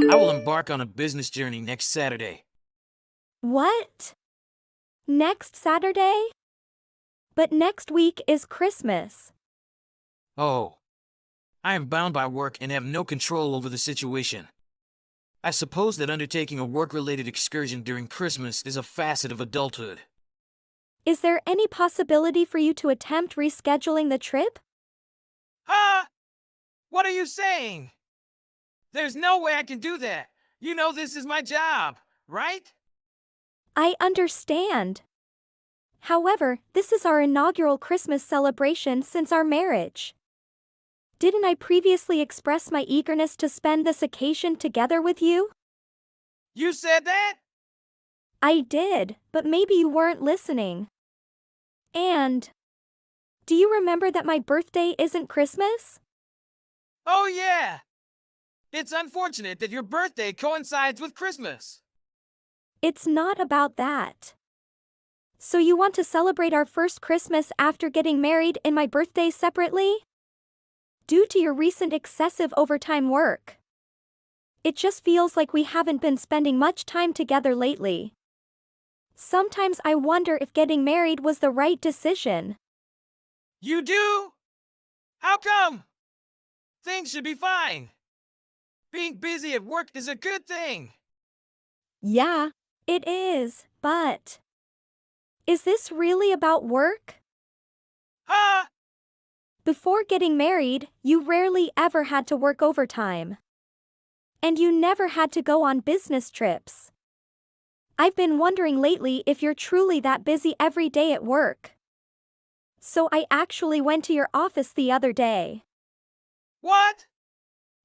I will embark on a business journey next Saturday. What? Next Saturday? But next week is Christmas. Oh, I am bound by work and have no control over the situation. I suppose that undertaking a work-related excursion during Christmas is a facet of adulthood. Is there any possibility for you to attempt rescheduling the trip? Huh? What are you saying? There's no way I can do that. You know this is my job, right? I understand. However, this is our inaugural Christmas celebration since our marriage. Didn't I previously express my eagerness to spend this occasion together with you? You said that? I did, but maybe you weren't listening. And, do you remember that my birthday isn't Christmas? Oh yeah! It's unfortunate that your birthday coincides with Christmas. It's not about that. So you want to celebrate our first Christmas after getting married and my birthday separately? Due to your recent excessive overtime work. It just feels like we haven't been spending much time together lately. Sometimes I wonder if getting married was the right decision. You do? How come? Things should be fine. Being busy at work is a good thing. Yeah, it is, but... Is this really about work? Huh? Before getting married, you rarely ever had to work overtime. And you never had to go on business trips. I've been wondering lately if you're truly that busy every day at work. So I actually went to your office the other day. What?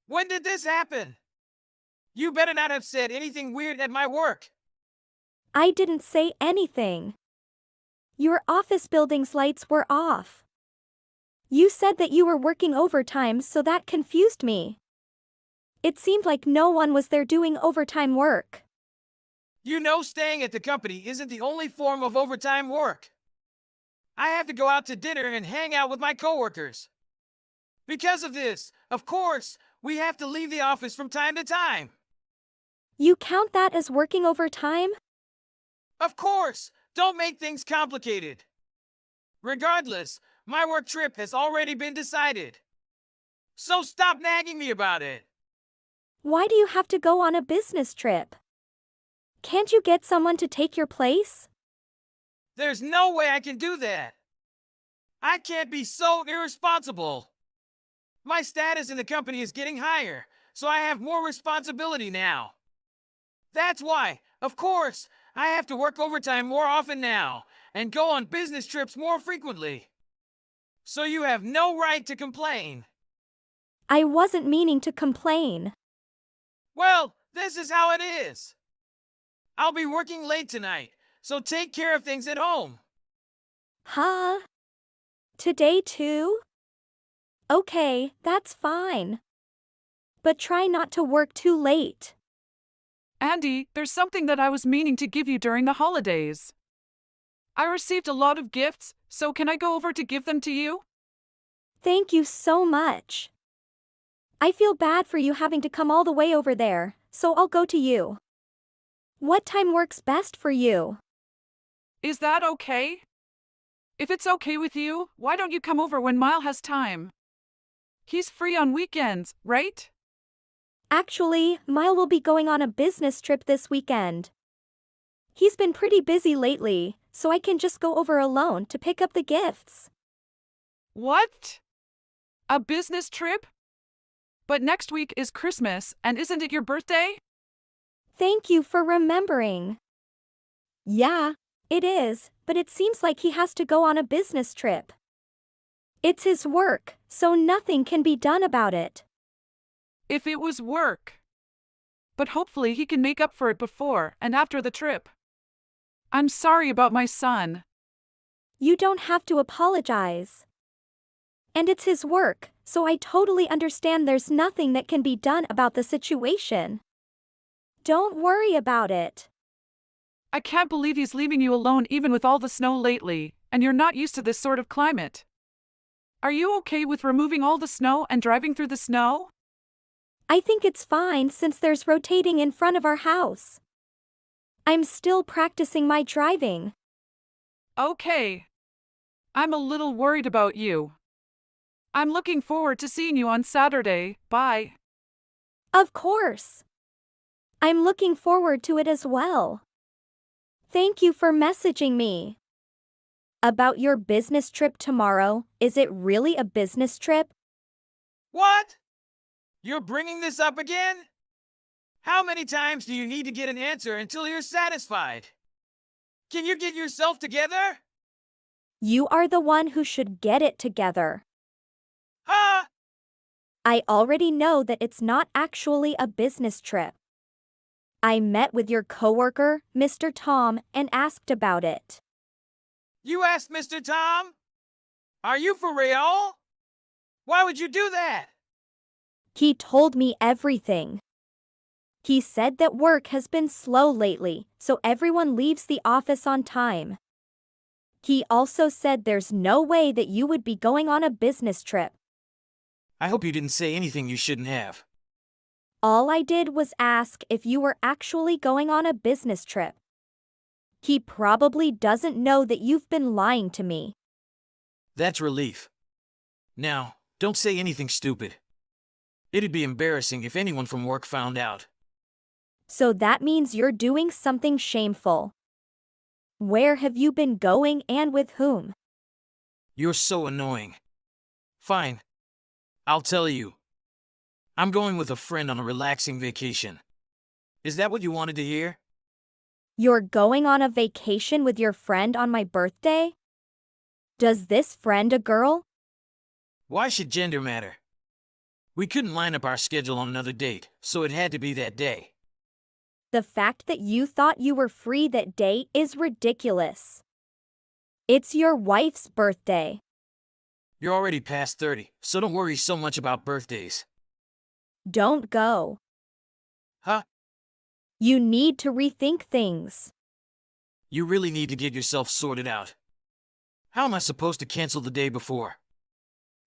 When did this happen? You better not have said anything weird at my work. I didn't say anything. Your office building's lights were off. You said that you were working overtime, so that confused me. It seemed like no one was there doing overtime work. You know staying at the company isn't the only form of overtime work. I have to go out to dinner and hang out with my coworkers. Because of this, of course, we have to leave the office from time to time. You count that as working overtime? Of course, don't make things complicated. Regardless, my work trip has already been decided. So stop nagging me about it. Why do you have to go on a business trip? Can't you get someone to take your place? There's no way I can do that. I can't be so irresponsible. My status in the company is getting higher, so I have more responsibility now. That's why, of course, I have to work overtime more often now and go on business trips more frequently. So you have no right to complain. I wasn't meaning to complain. Well, this is how it is. I'll be working late tonight, so take care of things at home. Huh? Today too? Okay, that's fine. But try not to work too late. Andy, there's something that I was meaning to give you during the holidays. I received a lot of gifts, so can I go over to give them to you? Thank you so much. I feel bad for you having to come all the way over there, so I'll go to you. What time works best for you? Is that okay? If it's okay with you, why don't you come over when Mile has time? He's free on weekends, right? Actually, Mile will be going on a business trip this weekend. He's been pretty busy lately, so I can just go over alone to pick up the gifts. What? A business trip? But next week is Christmas, and isn't it your birthday? Thank you for remembering. Yeah, it is, but it seems like he has to go on a business trip. It's his work, so nothing can be done about it. If it was work. But hopefully he can make up for it before and after the trip. I'm sorry about my son. You don't have to apologize. And it's his work, so I totally understand there's nothing that can be done about the situation. Don't worry about it. I can't believe he's leaving you alone even with all the snow lately, and you're not used to this sort of climate. Are you okay with removing all the snow and driving through the snow? I think it's fine since there's rotating in front of our house. I'm still practicing my driving. Okay. I'm a little worried about you. I'm looking forward to seeing you on Saturday. Bye. Of course. I'm looking forward to it as well. Thank you for messaging me. About your business trip tomorrow, is it really a business trip? What? You're bringing this up again? How many times do you need to get an answer until you're satisfied? Can you get yourself together? You are the one who should get it together. Huh? I already know that it's not actually a business trip. I met with your coworker, Mr. Tom, and asked about it. You asked Mr. Tom? Are you for real? Why would you do that? He told me everything. He said that work has been slow lately, so everyone leaves the office on time. He also said there's no way that you would be going on a business trip. I hope you didn't say anything you shouldn't have. All I did was ask if you were actually going on a business trip. He probably doesn't know that you've been lying to me. That's relief. Now, don't say anything stupid. It'd be embarrassing if anyone from work found out. So that means you're doing something shameful. Where have you been going and with whom? You're so annoying. Fine. I'll tell you. I'm going with a friend on a relaxing vacation. Is that what you wanted to hear? You're going on a vacation with your friend on my birthday? Does this friend a girl? Why should gender matter? We couldn't line up our schedule on another date, so it had to be that day. The fact that you thought you were free that day is ridiculous. It's your wife's birthday. You're already past 30, so don't worry so much about birthdays. Don't go. Huh? You need to rethink things. You really need to get yourself sorted out. How am I supposed to cancel the day before?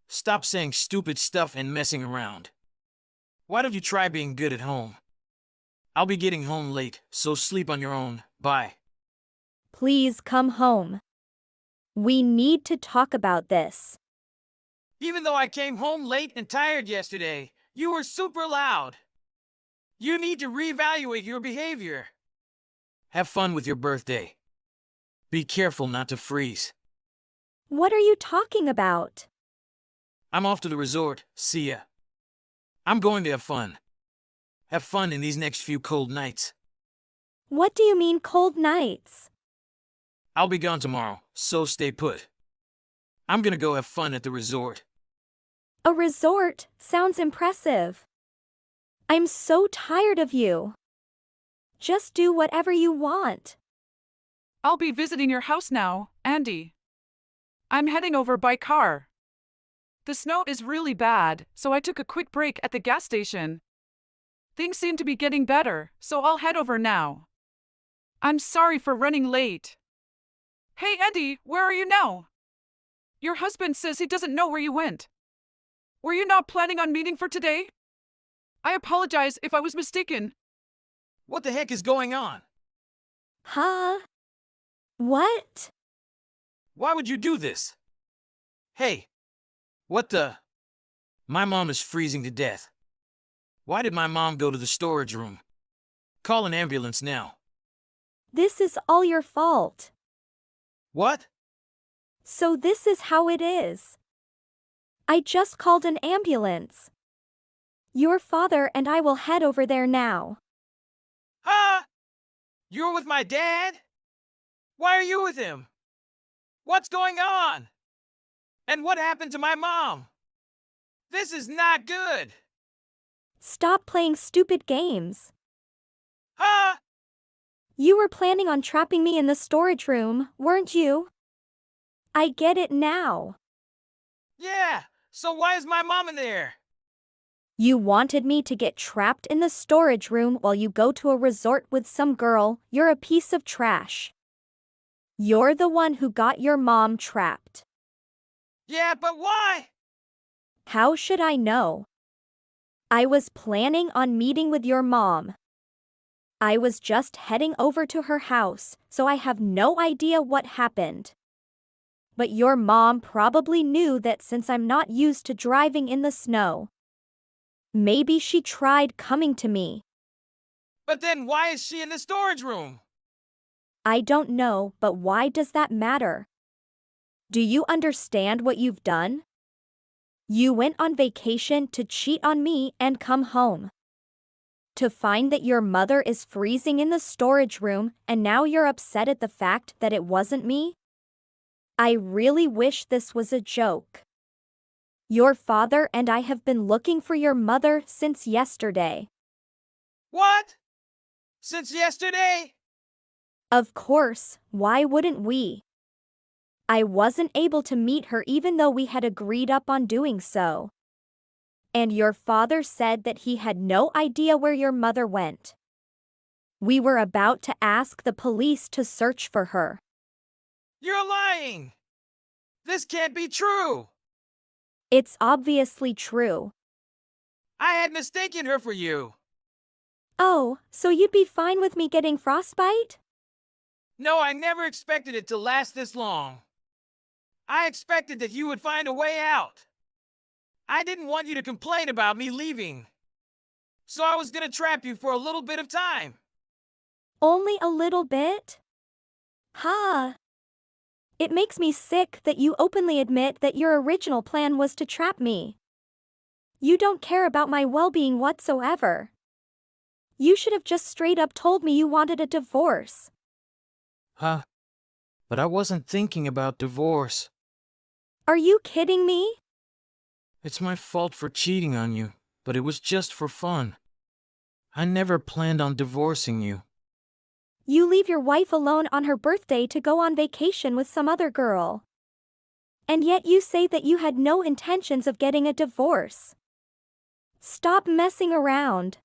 Stop saying stupid stuff and messing around. Why don't you try being good at home? I'll be getting home late, so sleep on your own. Bye. Please come home. We need to talk about this. Even though I came home late and tired yesterday, you were super loud. You need to reevaluate your behavior. Have fun with your birthday. Be careful not to freeze. What are you talking about? I'm off to the resort. See ya. I'm going to have fun. Have fun in these next few cold nights. What do you mean cold nights? I'll be gone tomorrow, so stay put. I'm gonna go have fun at the resort. A resort sounds impressive. I'm so tired of you. Just do whatever you want. I'll be visiting your house now, Andy. I'm heading over by car. The snow is really bad, so I took a quick break at the gas station. Things seem to be getting better, so I'll head over now. I'm sorry for running late. Hey, Andy, where are you now? Your husband says he doesn't know where you went. Were you not planning on meeting for today? I apologize if I was mistaken. What the heck is going on? Huh? What? Why would you do this? Hey, what the? My mom is freezing to death. Why did my mom go to the storage room? Call an ambulance now. This is all your fault. What? So this is how it is. I just called an ambulance. Your father and I will head over there now. Huh? You're with my dad? Why are you with him? What's going on? And what happened to my mom? This is not good. Stop playing stupid games. Huh? You were planning on trapping me in the storage room, weren't you? I get it now. Yeah, so why is my mom in there? You wanted me to get trapped in the storage room while you go to a resort with some girl. You're a piece of trash. You're the one who got your mom trapped. Yeah, but why? How should I know? I was planning on meeting with your mom. I was just heading over to her house, so I have no idea what happened. But your mom probably knew that since I'm not used to driving in the snow. Maybe she tried coming to me. But then why is she in the storage room? I don't know, but why does that matter? Do you understand what you've done? You went on vacation to cheat on me and come home. To find that your mother is freezing in the storage room and now you're upset at the fact that it wasn't me? I really wish this was a joke. Your father and I have been looking for your mother since yesterday. What? Since yesterday? Of course, why wouldn't we? I wasn't able to meet her even though we had agreed up on doing so. And your father said that he had no idea where your mother went. We were about to ask the police to search for her. You're lying! This can't be true! It's obviously true. I had mistaken her for you. Oh, so you'd be fine with me getting frostbite? No, I never expected it to last this long. I expected that you would find a way out. I didn't want you to complain about me leaving. So I was gonna trap you for a little bit of time. Only a little bit? Huh. It makes me sick that you openly admit that your original plan was to trap me. You don't care about my well-being whatsoever. You should have just straight up told me you wanted a divorce. Huh? But I wasn't thinking about divorce. Are you kidding me? It's my fault for cheating on you, but it was just for fun. I never planned on divorcing you. You leave your wife alone on her birthday to go on vacation with some other girl. And yet you say that you had no intentions of getting a divorce. Stop messing around.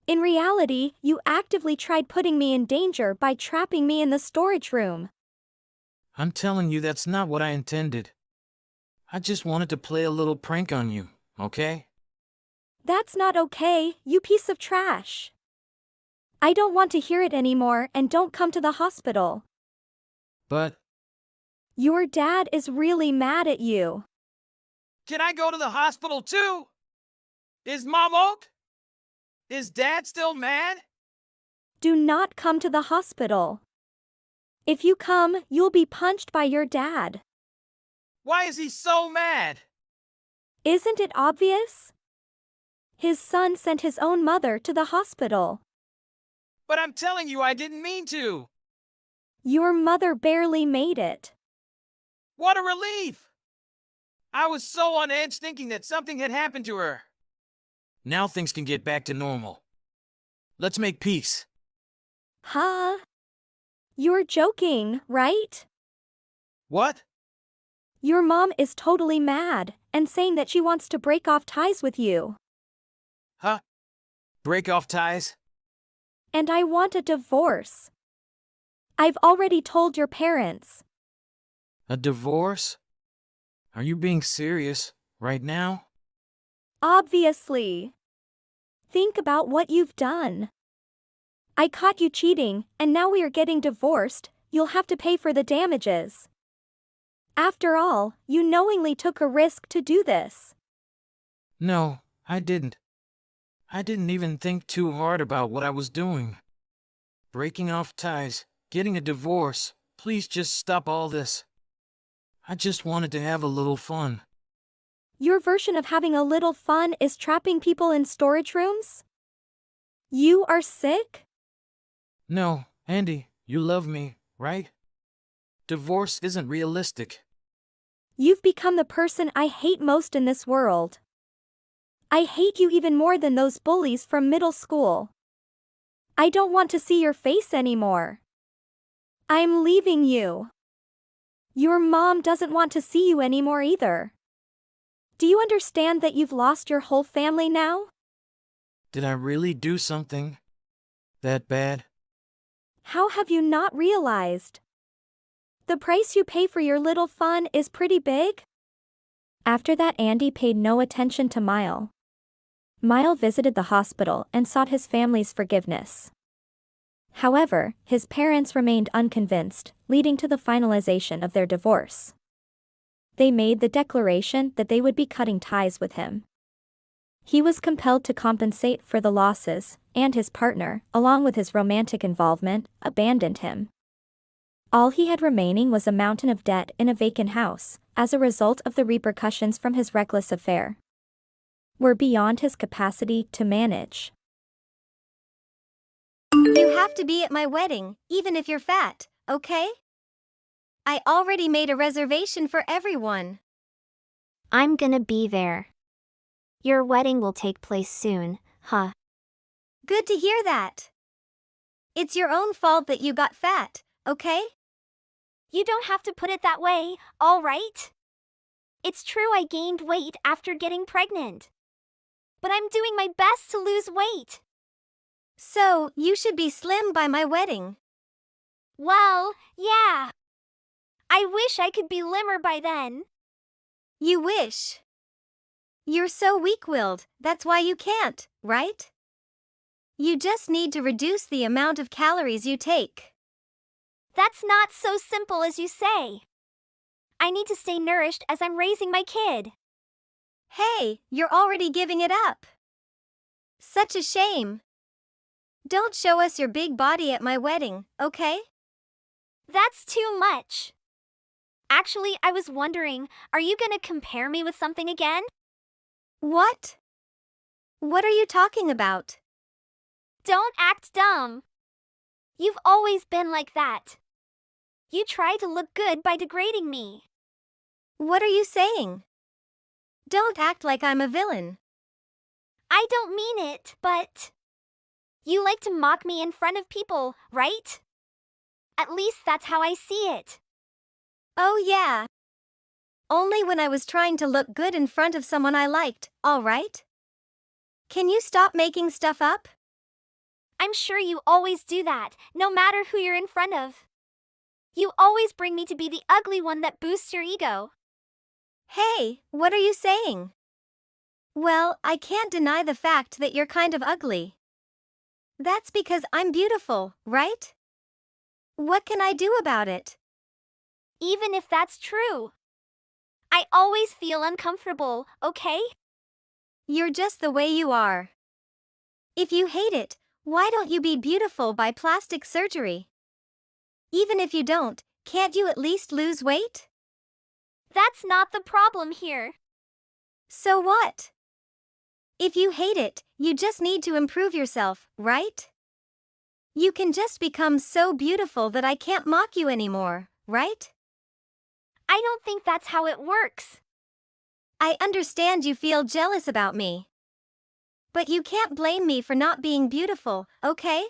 In reality, you actively tried putting me in danger by trapping me in the storage room. I'm telling you that's not what I intended. I just wanted to play a little prank on you, okay? That's not okay, you piece of trash. I don't want to hear it anymore and don't come to the hospital. But Your dad is really mad at you. can I go to the hospital too? Is Mom oak? Is Dad still mad? Do not come to the hospital. If you come, you'll be punched by your dad. Why is he so mad? Isn't it obvious? His son sent his own mother to the hospital. But I'm telling you I didn't mean to. Your mother barely made it. What a relief! I was so on edge thinking that something had happened to her. Now things can get back to normal. Let's make peace. Huh? You're joking, right? What? Your mom is totally mad and saying that she wants to break off ties with you. Huh? Break off ties? And I want a divorce. I've already told your parents. A divorce? Are you being serious right now? Obviously. Think about what you've done. I caught you cheating, and now we are getting divorced. You'll have to pay for the damages. After all, you knowingly took a risk to do this. No, I didn't. I didn't even think too hard about what I was doing. Breaking off ties, getting a divorce, please just stop all this. I just wanted to have a little fun. Your version of having a little fun is trapping people in storage rooms? You are sick? No, Andy, you love me, right? Divorce isn't realistic. You've become the person I hate most in this world. I hate you even more than those bullies from middle school. I don't want to see your face anymore. I'm leaving you. Your mom doesn't want to see you anymore either. Do you understand that you've lost your whole family now? Did I really do something that bad? How have you not realized? The price you pay for your little fun is pretty big. After that, Andy paid no attention to Mile. Mile visited the hospital and sought his family's forgiveness. However, his parents remained unconvinced, leading to the finalization of their divorce. They made the declaration that they would be cutting ties with him. He was compelled to compensate for the losses, and his partner, along with his romantic involvement, abandoned him. All he had remaining was a mountain of debt in a vacant house, as a result of the repercussions from his reckless affair were beyond his capacity to manage. You have to be at my wedding, even if you're fat, okay? I already made a reservation for everyone. I'm gonna be there. Your wedding will take place soon, huh? Good to hear that. It's your own fault that you got fat, okay? You don't have to put it that way, all right? It's true I gained weight after getting pregnant. But I'm doing my best to lose weight. So, you should be slim by my wedding. Well, yeah. I wish I could be limber by then. You wish. You're so weak-willed, that's why you can't, right? You just need to reduce the amount of calories you take. That's not so simple as you say. I need to stay nourished as I'm raising my kid. Hey, you're already giving it up. Such a shame. Don't show us your big body at my wedding, okay? That's too much. Actually, I was wondering, are you gonna compare me with something again? What? What are you talking about? Don't act dumb. You've always been like that. You try to look good by degrading me. What are you saying? Don't act like I'm a villain. I don't mean it, but you like to mock me in front of people, right? At least that's how I see it. Oh yeah. Only when I was trying to look good in front of someone I liked, all right? Can you stop making stuff up? I'm sure you always do that, no matter who you're in front of. You always bring me to be the ugly one that boosts your ego. Hey, what are you saying? Well, I can't deny the fact that you're kind of ugly. That's because I'm beautiful, right? What can I do about it? Even if that's true. I always feel uncomfortable, okay? You're just the way you are. If you hate it, why don't you be beautiful by plastic surgery? Even if you don't, can't you at least lose weight? That's not the problem here. So what? If you hate it, you just need to improve yourself, right? You can just become so beautiful that I can't mock you anymore, right? I don't think that's how it works. I understand you feel jealous about me. But you can't blame me for not being beautiful, okay?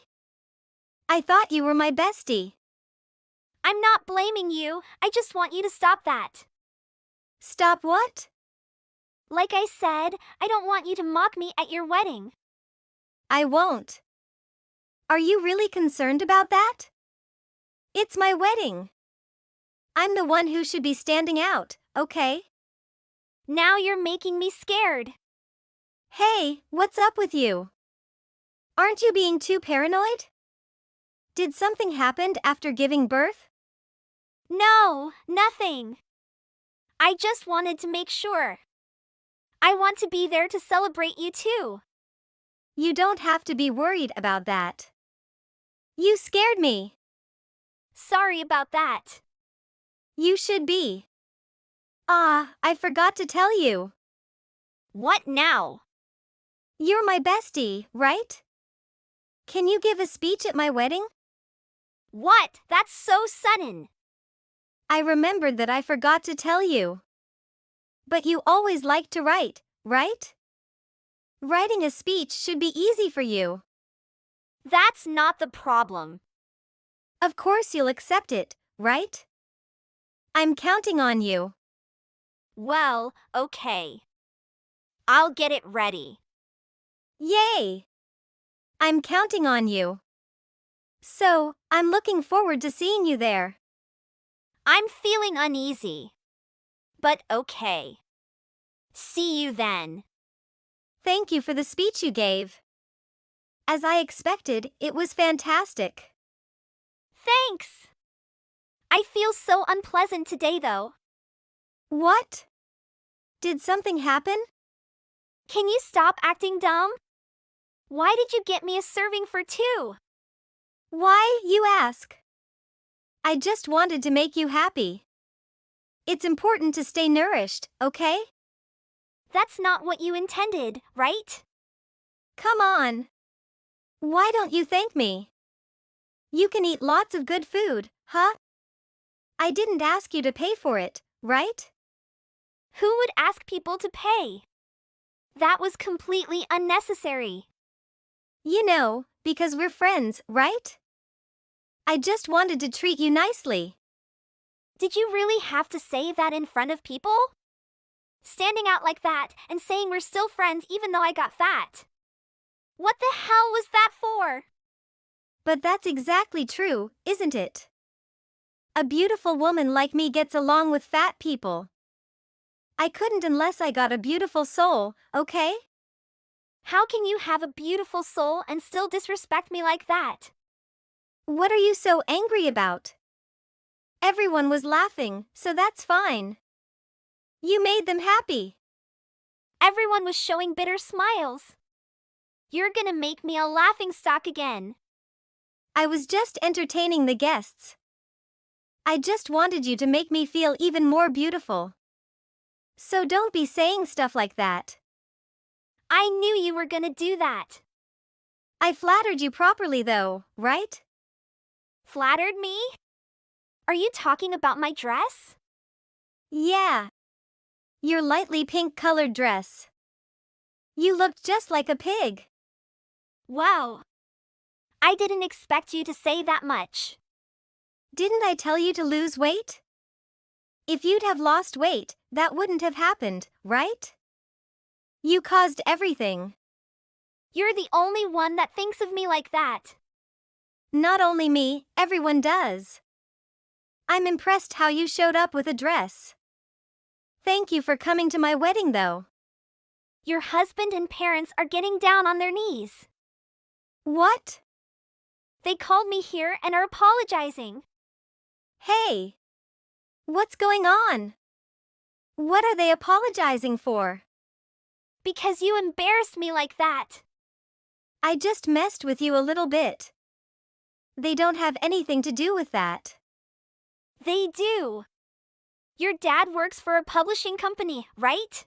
I thought you were my bestie. I'm not blaming you, I just want you to stop that. Stop what? Like I said, I don't want you to mock me at your wedding. I won't. Are you really concerned about that? It's my wedding. I'm the one who should be standing out, okay? Now you're making me scared. Hey, what's up with you? Aren't you being too paranoid? Did something happen after giving birth? No, nothing. I just wanted to make sure. I want to be there to celebrate you too. You don't have to be worried about that. You scared me. Sorry about that. You should be. I forgot to tell you. What now? You're my bestie, right? Can you give a speech at my wedding? What? That's so sudden. I remembered that I forgot to tell you. But you always like to write, right? Writing a speech should be easy for you. That's not the problem. Of course you'll accept it, right? I'm counting on you. Well, okay. I'll get it ready. Yay! I'm counting on you. So, I'm looking forward to seeing you there. I'm feeling uneasy. But okay. See you then. Thank you for the speech you gave. As I expected, it was fantastic. Thanks. I feel so unpleasant today though. What? Did something happen? Can you stop acting dumb? Why did you get me a serving for two? Why, you ask? I just wanted to make you happy. It's important to stay nourished, okay? That's not what you intended, right? Come on. Why don't you thank me? You can eat lots of good food, huh? I didn't ask you to pay for it, right? Who would ask people to pay? That was completely unnecessary. You know, because we're friends, right? I just wanted to treat you nicely. Did you really have to say that in front of people? Standing out like that and saying we're still friends even though I got fat. What the hell was that for? But that's exactly true, isn't it? A beautiful woman like me gets along with fat people. I couldn't unless I got a beautiful soul, okay? How can you have a beautiful soul and still disrespect me like that? What are you so angry about? Everyone was laughing, so that's fine. You made them happy. Everyone was showing bitter smiles. You're gonna make me a laughingstock again. I was just entertaining the guests. I just wanted you to make me feel even more beautiful. So don't be saying stuff like that. I knew you were gonna do that. I flattered you properly though, right? Flattered me? Are you talking about my dress? Yeah. Your lightly pink-colored dress. You looked just like a pig. Wow. I didn't expect you to say that much. Didn't I tell you to lose weight? If you'd have lost weight, that wouldn't have happened, right? You caused everything. You're the only one that thinks of me like that. Not only me, everyone does. I'm impressed how you showed up with a dress. Thank you for coming to my wedding though. Your husband and parents are getting down on their knees. What? They called me here and are apologizing. Hey! What's going on? What are they apologizing for? Because you embarrassed me like that. I just messed with you a little bit. They don't have anything to do with that. They do. Your dad works for a publishing company, right?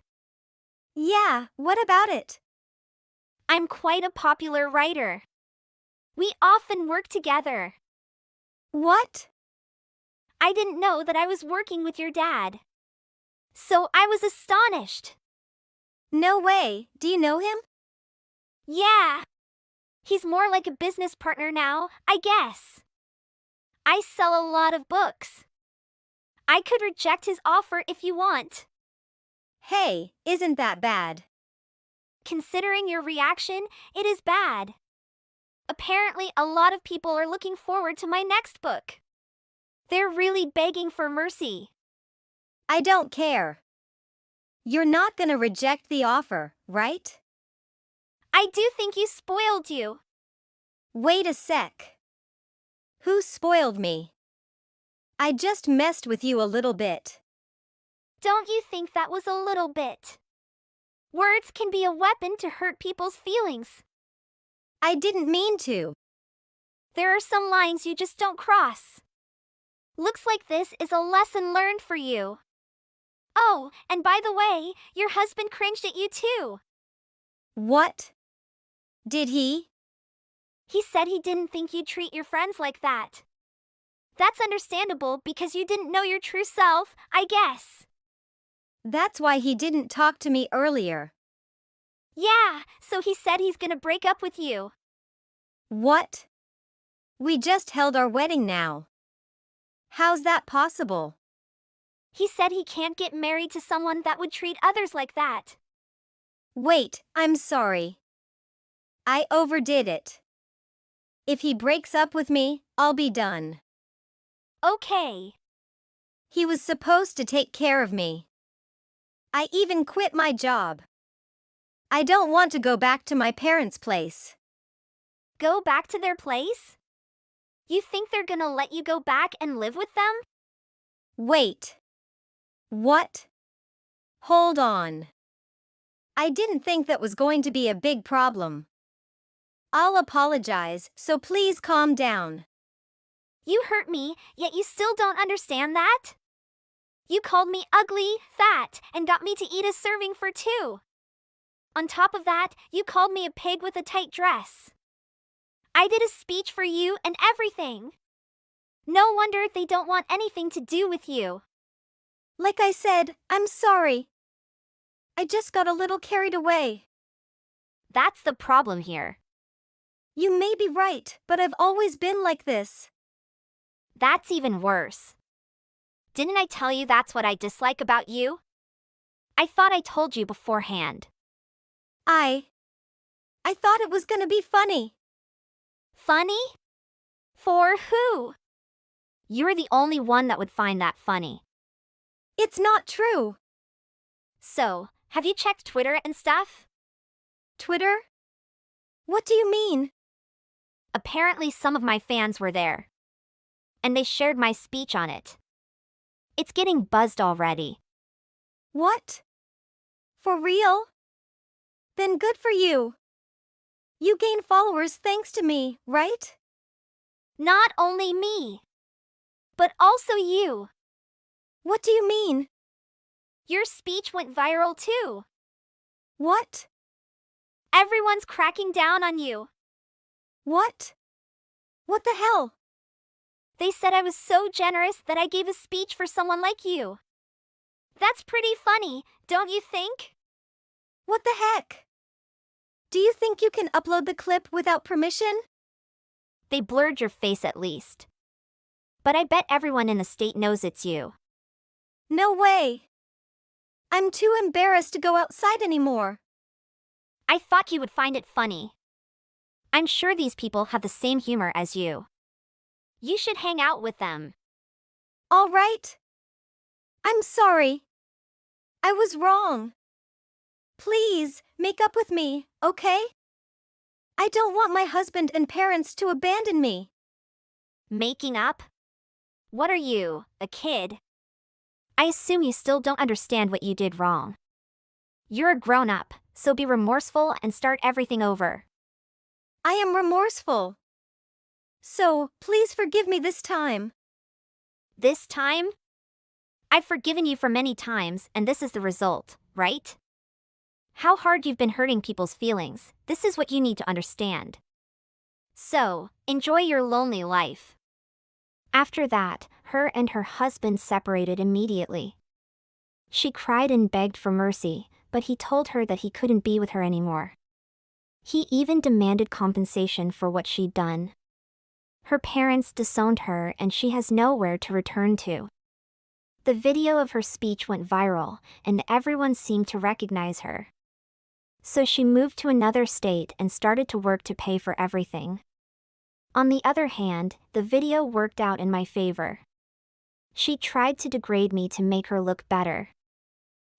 Yeah, what about it? I'm quite a popular writer. We often work together. What? I didn't know that I was working with your dad. So I was astonished. No way, do you know him? Yeah. He's more like a business partner now, I guess. I sell a lot of books. I could reject his offer if you want. Hey, isn't that bad? Considering your reaction, it is bad. Apparently, a lot of people are looking forward to my next book. They're really begging for mercy. I don't care. You're not gonna reject the offer, right? I do think you spoiled you. Wait a sec. Who spoiled me? I just messed with you a little bit. Don't you think that was a little bit? Words can be a weapon to hurt people's feelings. I didn't mean to. There are some lines you just don't cross. Looks like this is a lesson learned for you. Oh, and by the way, your husband cringed at you too. What? Did he? He said he didn't think you'd treat your friends like that. That's understandable because you didn't know your true self, I guess. That's why he didn't talk to me earlier. Yeah, so he said he's gonna break up with you. What? We just held our wedding now. How's that possible? He said he can't get married to someone that would treat others like that. Wait, I'm sorry. I overdid it. If he breaks up with me, I'll be done. Okay. He was supposed to take care of me. I even quit my job. I don't want to go back to my parents' place. Go back to their place? You think they're gonna let you go back and live with them? Wait. What? Hold on. I didn't think that was going to be a big problem. I'll apologize, so please calm down. You hurt me, yet you still don't understand that? You called me ugly, fat, and got me to eat a serving for two. On top of that, you called me a pig with a tight dress. I did a speech for you and everything. No wonder they don't want anything to do with you. Like I said, I'm sorry. I just got a little carried away. That's the problem here. You may be right, but I've always been like this. That's even worse. Didn't I tell you that's what I dislike about you? I thought I told you beforehand. I thought it was gonna be funny. Funny? For who? You're the only one that would find that funny. It's not true. So, have you checked Twitter and stuff? Twitter? What do you mean? Apparently some of my fans were there. And they shared my speech on it. It's getting buzzed already. What? For real? Then good for you. You gain followers thanks to me, right? Not only me, but also you. What do you mean? Your speech went viral too. What? Everyone's cracking down on you. What? What the hell? They said I was so generous that I gave a speech for someone like you. That's pretty funny, don't you think? What the heck? Do you think you can upload the clip without permission? They blurred your face at least. But I bet everyone in the state knows it's you. No way. I'm too embarrassed to go outside anymore. I thought you would find it funny. I'm sure these people have the same humor as you. You should hang out with them. All right. I'm sorry. I was wrong. Please, make up with me, okay? I don't want my husband and parents to abandon me. Making up? What are you, a kid? I assume you still don't understand what you did wrong. You're a grown-up, so be remorseful and start everything over. I am remorseful. So, please forgive me this time. This time? I've forgiven you for many times, and this is the result, right? How hard you've been hurting people's feelings, this is what you need to understand. So, enjoy your lonely life. After that, her and her husband separated immediately. She cried and begged for mercy, but he told her that he couldn't be with her anymore. He even demanded compensation for what she'd done. Her parents disowned her and she has nowhere to return to. The video of her speech went viral, and everyone seemed to recognize her. So she moved to another state and started to work to pay for everything. On the other hand, the video worked out in my favor. She tried to degrade me to make her look better.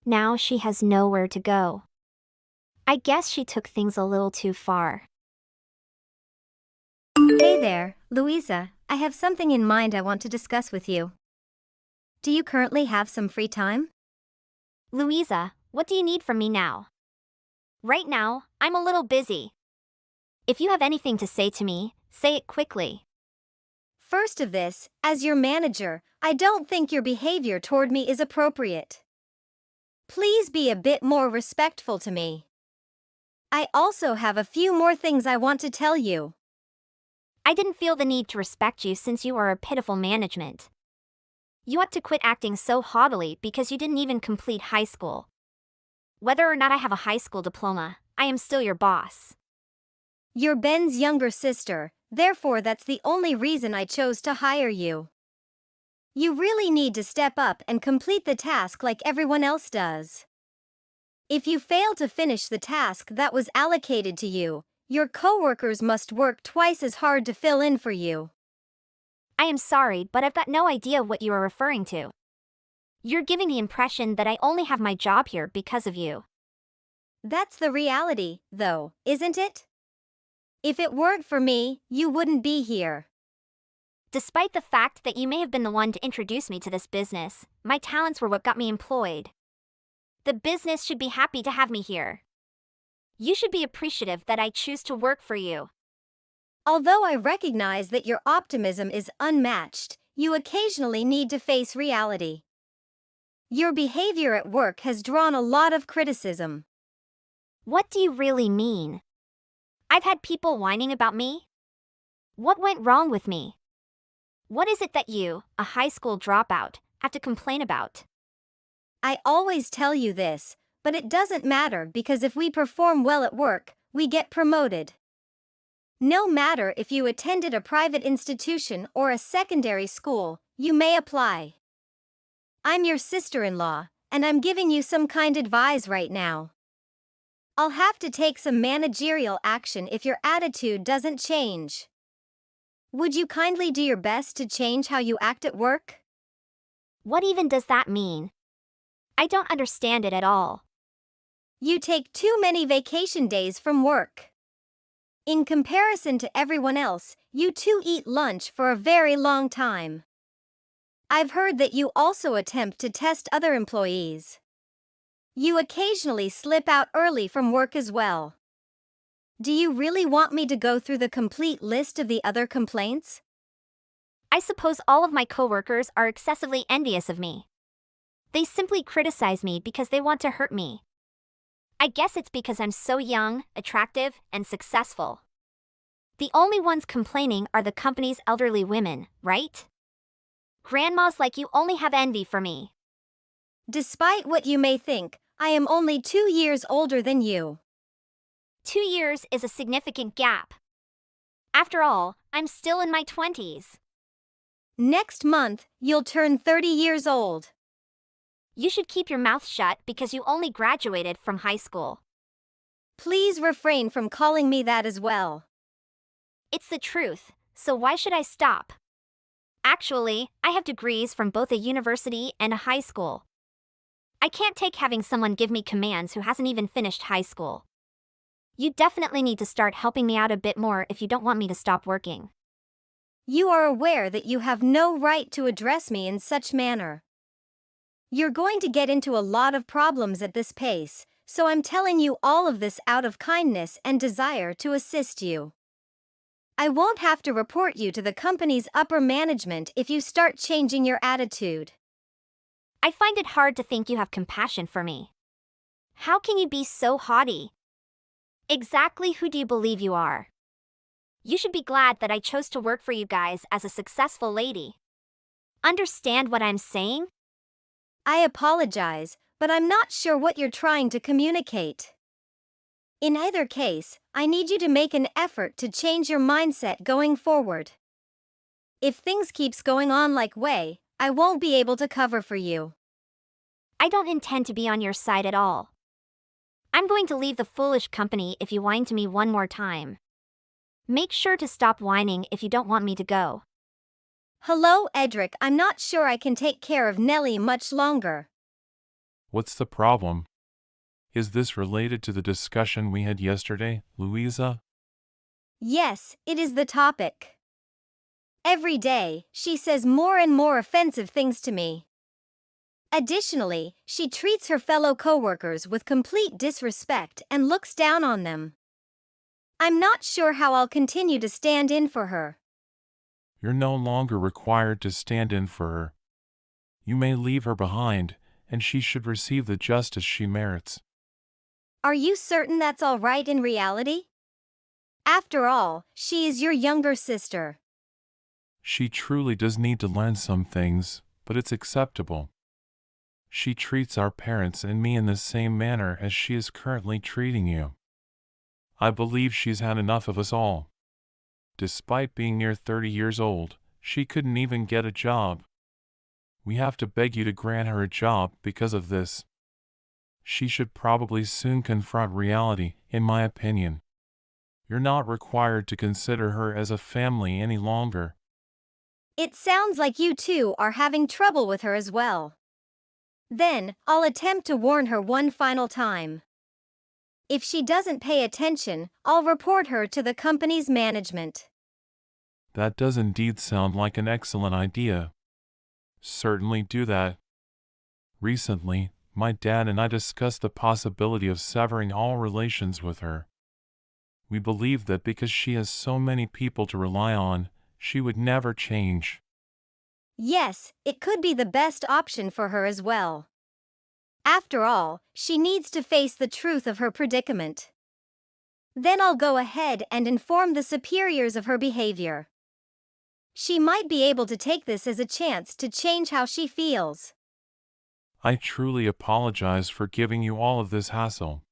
Now she has nowhere to go. I guess she took things a little too far. Hey there, Louisa. I have something in mind I want to discuss with you. Do you currently have some free time? Louisa, what do you need from me now? Right now, I'm a little busy. If you have anything to say to me, say it quickly. First of this, as your manager, I don't think your behavior toward me is appropriate. Please be a bit more respectful to me. I also have a few more things I want to tell you. I didn't feel the need to respect you since you are a pitiful management. You ought to quit acting so haughtily because you didn't even complete high school. Whether or not I have a high school diploma, I am still your boss. You're Ben's younger sister, therefore that's the only reason I chose to hire you. You really need to step up and complete the task like everyone else does. If you fail to finish the task that was allocated to you, your coworkers must work twice as hard to fill in for you. I am sorry, but I've got no idea what you are referring to. You're giving the impression that I only have my job here because of you. That's the reality, though, isn't it? If it weren't for me, you wouldn't be here. Despite the fact that you may have been the one to introduce me to this business, my talents were what got me employed. The business should be happy to have me here. You should be appreciative that I choose to work for you. Although I recognize that your optimism is unmatched, you occasionally need to face reality. Your behavior at work has drawn a lot of criticism. What do you really mean? I've had people whining about me? What went wrong with me? What is it that you, a high school dropout, have to complain about? I always tell you this, but it doesn't matter because if we perform well at work, we get promoted. No matter if you attended a private institution or a secondary school, you may apply. I'm your sister-in-law, and I'm giving you some kind advice right now. I'll have to take some managerial action if your attitude doesn't change. Would you kindly do your best to change how you act at work? What even does that mean? I don't understand it at all. You take too many vacation days from work. In comparison to everyone else, you two eat lunch for a very long time. I've heard that you also attempt to test other employees. You occasionally slip out early from work as well. Do you really want me to go through the complete list of the other complaints? I suppose all of my coworkers are excessively envious of me. They simply criticize me because they want to hurt me. I guess it's because I'm so young, attractive, and successful. The only ones complaining are the company's elderly women, right? Grandmas like you only have envy for me. Despite what you may think, I am only 2 years older than you. 2 years is a significant gap. After all, I'm still in my 20s. Next month, you'll turn 30 years old. You should keep your mouth shut because you only graduated from high school. Please refrain from calling me that as well. It's the truth, so why should I stop? Actually, I have degrees from both a university and a high school. I can't take having someone give me commands who hasn't even finished high school. You definitely need to start helping me out a bit more if you don't want me to stop working. You are aware that you have no right to address me in such manner. You're going to get into a lot of problems at this pace, so I'm telling you all of this out of kindness and desire to assist you. I won't have to report you to the company's upper management if you start changing your attitude. I find it hard to think you have compassion for me. How can you be so haughty? Exactly who do you believe you are? You should be glad that I chose to work for you guys as a successful lady. Understand what I'm saying? I apologize, but I'm not sure what you're trying to communicate. In either case, I need you to make an effort to change your mindset going forward. If things keeps going on like way, I won't be able to cover for you. I don't intend to be on your side at all. I'm going to leave the foolish company if you whine to me one more time. Make sure to stop whining if you don't want me to go. Hello, Edric. I'm not sure I can take care of Nellie much longer. What's the problem? Is this related to the discussion we had yesterday, Louisa? Yes, it is the topic. Every day, she says more and more offensive things to me. Additionally, she treats her fellow coworkers with complete disrespect and looks down on them. I'm not sure how I'll continue to stand in for her. You're no longer required to stand in for her. You may leave her behind, and she should receive the justice she merits. Are you certain that's all right in reality? After all, she is your younger sister. She truly does need to learn some things, but it's acceptable. She treats our parents and me in the same manner as she is currently treating you. I believe she's had enough of us all. Despite being near 30 years old, she couldn't even get a job. We have to beg you to grant her a job because of this. She should probably soon confront reality, in my opinion. You're not required to consider her as a family any longer. It sounds like you two are having trouble with her as well. Then, I'll attempt to warn her one final time. If she doesn't pay attention, I'll report her to the company's management. That does indeed sound like an excellent idea. Certainly do that. Recently, my dad and I discussed the possibility of severing all relations with her. We believe that because she has so many people to rely on, she would never change. Yes, it could be the best option for her as well. After all, she needs to face the truth of her predicament. Then I'll go ahead and inform the superiors of her behavior. She might be able to take this as a chance to change how she feels. I truly apologize for giving you all of this hassle.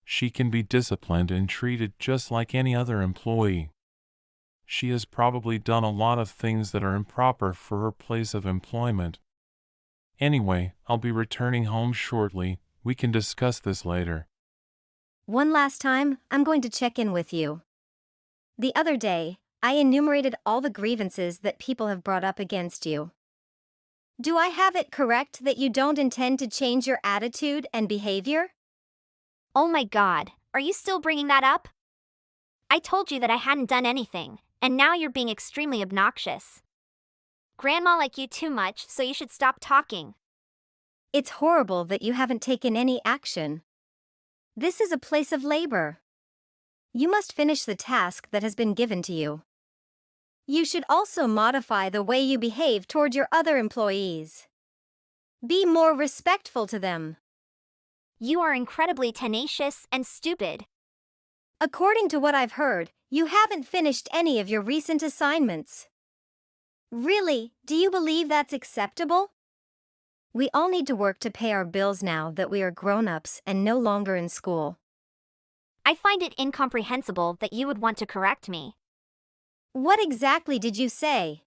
She can be disciplined and treated just like any other employee. She has probably done a lot of things that are improper for her place of employment. Anyway, I'll be returning home shortly. We can discuss this later. One last time, I'm going to check in with you. The other day, I enumerated all the grievances that people have brought up against you. Do I have it correct that you don't intend to change your attitude and behavior? Oh my god, are you still bringing that up? I told you that I hadn't done anything, and now you're being extremely obnoxious. Grandma liked you too much, so you should stop talking. It's horrible that you haven't taken any action. This is a place of labor. You must finish the task that has been given to you. You should also modify the way you behave toward your other employees. Be more respectful to them. You are incredibly tenacious and stupid. According to what I've heard, you haven't finished any of your recent assignments. Really, do you believe that's acceptable? We all need to work to pay our bills now that we are grown-ups and no longer in school. I find it incomprehensible that you would want to correct me. What exactly did you say?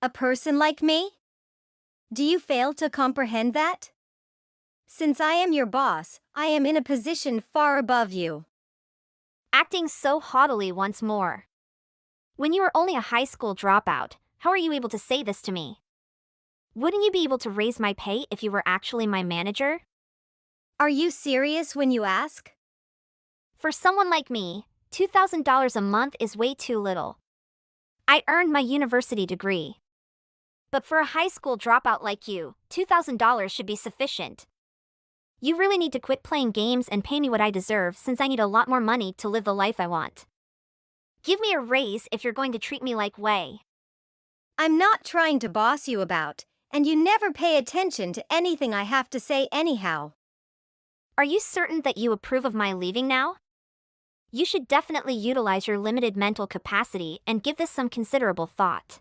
A person like me? Do you fail to comprehend that? Since I am your boss, I am in a position far above you. Acting so haughtily once more. When you were only a high school dropout, how are you able to say this to me? Wouldn't you be able to raise my pay if you were actually my manager? Are you serious when you ask? For someone like me, $2,000 a month is way too little. I earned my university degree. But for a high school dropout like you, $2,000 should be sufficient. You really need to quit playing games and pay me what I deserve, since I need a lot more money to live the life I want. Give me a raise if you're going to treat me like way. I'm not trying to boss you about, and you never pay attention to anything I have to say anyhow. Are you certain that you approve of my leaving now? You should definitely utilize your limited mental capacity and give this some considerable thought.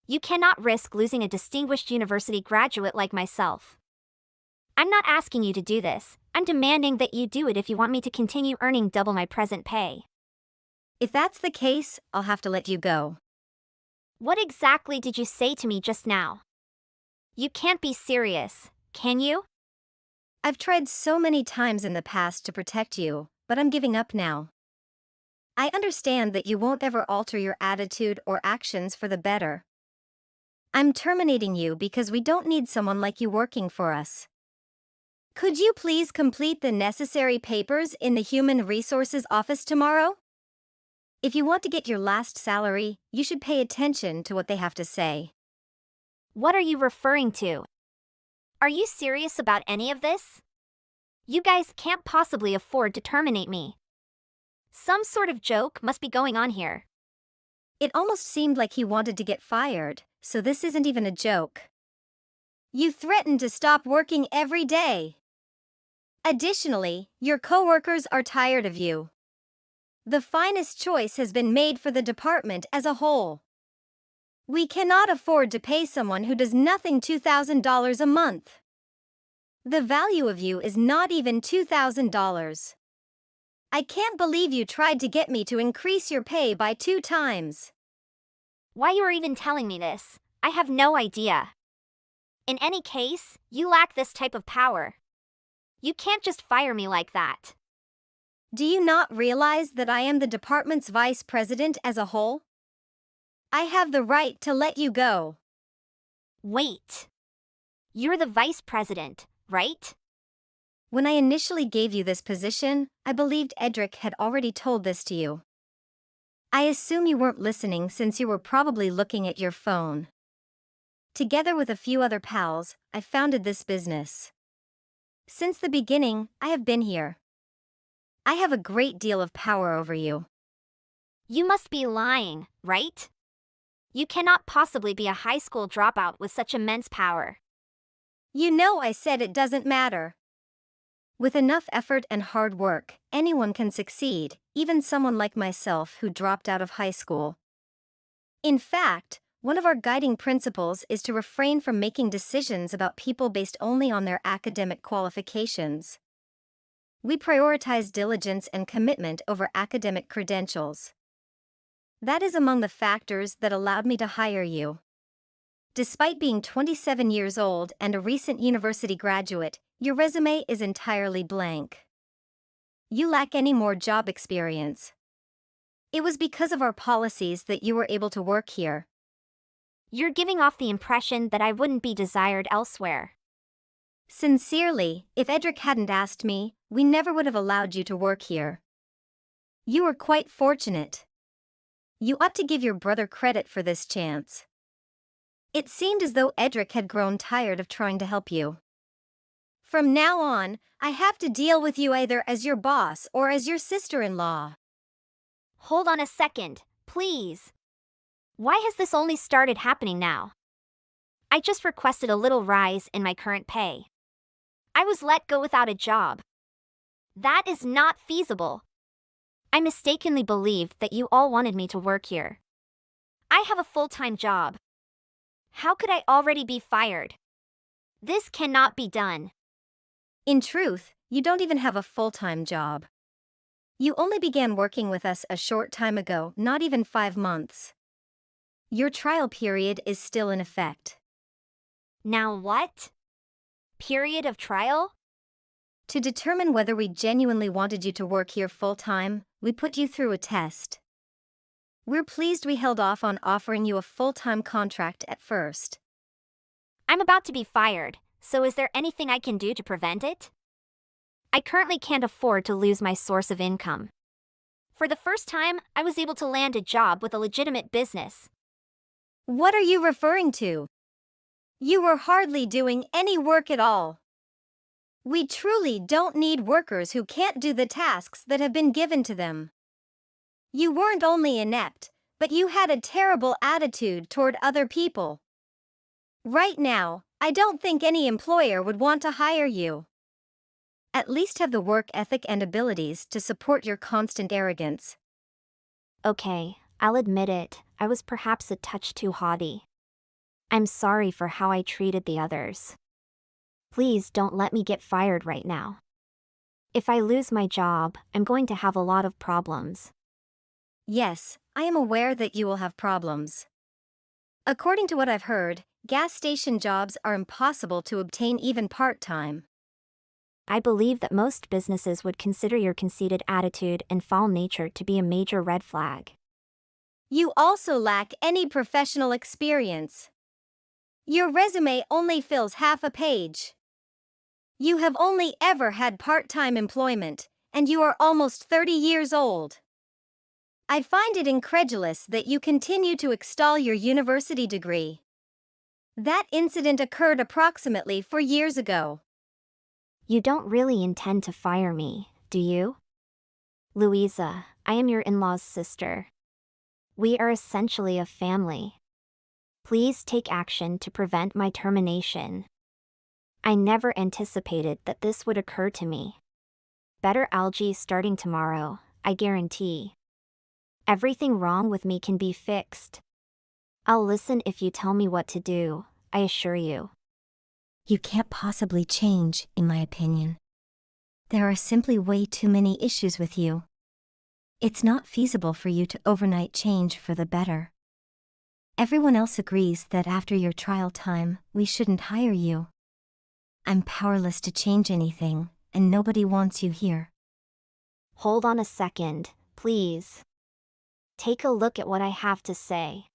You cannot risk losing a distinguished university graduate like myself. I'm not asking you to do this, I'm demanding that you do it if you want me to continue earning double my present pay. If that's the case, I'll have to let you go. What exactly did you say to me just now? You can't be serious, can you? I've tried so many times in the past to protect you, but I'm giving up now. I understand that you won't ever alter your attitude or actions for the better. I'm terminating you because we don't need someone like you working for us. Could you please complete the necessary papers in the Human Resources office tomorrow? If you want to get your last salary, you should pay attention to what they have to say. What are you referring to? Are you serious about any of this? You guys can't possibly afford to terminate me. Some sort of joke must be going on here. It almost seemed like he wanted to get fired, so this isn't even a joke. You threatened to stop working every day. Additionally, your coworkers are tired of you. The finest choice has been made for the department as a whole. We cannot afford to pay someone who does nothing $2,000 a month. The value of you is not even $2,000. I can't believe you tried to get me to increase your pay by 2 times. Why you are even telling me this, I have no idea. In any case, you lack this type of power. You can't just fire me like that. Do you not realize that I am the department's vice president as a whole? I have the right to let you go. Wait. You're the vice president, right? When I initially gave you this position, I believed Edric had already told this to you. I assume you weren't listening since you were probably looking at your phone. Together with a few other pals, I founded this business. Since the beginning, I have been here. I have a great deal of power over you. You must be lying, right? You cannot possibly be a high school dropout with such immense power. You know I said it doesn't matter. With enough effort and hard work, anyone can succeed, even someone like myself who dropped out of high school. In fact, one of our guiding principles is to refrain from making decisions about people based only on their academic qualifications. We prioritize diligence and commitment over academic credentials. That is among the factors that allowed me to hire you. Despite being 27 years old and a recent university graduate, your resume is entirely blank. You lack any more job experience. It was because of our policies that you were able to work here. You're giving off the impression that I wouldn't be desired elsewhere. Sincerely, if Edric hadn't asked me, we never would have allowed you to work here. You were quite fortunate. You ought to give your brother credit for this chance. It seemed as though Edric had grown tired of trying to help you. From now on, I have to deal with you either as your boss or as your sister-in-law. Hold on a second, please. Why has this only started happening now? I just requested a little rise in my current pay. I was let go without a job. That is not feasible. I mistakenly believed that you all wanted me to work here. I have a full-time job. How could I already be fired? This cannot be done. In truth, you don't even have a full-time job. You only began working with us a short time ago, not even 5 months. Your trial period is still in effect. Now what? Period of trial? To determine whether we genuinely wanted you to work here full-time, we put you through a test. We're pleased we held off on offering you a full-time contract at first. I'm about to be fired, so is there anything I can do to prevent it? I currently can't afford to lose my source of income. For the first time, I was able to land a job with a legitimate business. What are you referring to? You were hardly doing any work at all. We truly don't need workers who can't do the tasks that have been given to them. You weren't only inept, but you had a terrible attitude toward other people. Right now, I don't think any employer would want to hire you. At least have the work ethic and abilities to support your constant arrogance. Okay, I'll admit it, I was perhaps a touch too haughty. I'm sorry for how I treated the others. Please don't let me get fired right now. If I lose my job, I'm going to have a lot of problems. Yes, I am aware that you will have problems. According to what I've heard, gas station jobs are impossible to obtain even part-time. I believe that most businesses would consider your conceited attitude and foul nature to be a major red flag. You also lack any professional experience. Your resume only fills half a page. You have only ever had part-time employment, and you are almost 30 years old. I find it incredulous that you continue to extol your university degree. That incident occurred approximately 4 years ago. You don't really intend to fire me, do you? Louisa, I am your in-law's sister. We are essentially a family. Please take action to prevent my termination. I never anticipated that this would occur to me. Better algae starting tomorrow, I guarantee. Everything wrong with me can be fixed. I'll listen if you tell me what to do, I assure you. You can't possibly change, in my opinion. There are simply way too many issues with you. It's not feasible for you to overnight change for the better. Everyone else agrees that after your trial time, we shouldn't hire you. I'm powerless to change anything, and nobody wants you here. Hold on a second, please. Take a look at what I have to say.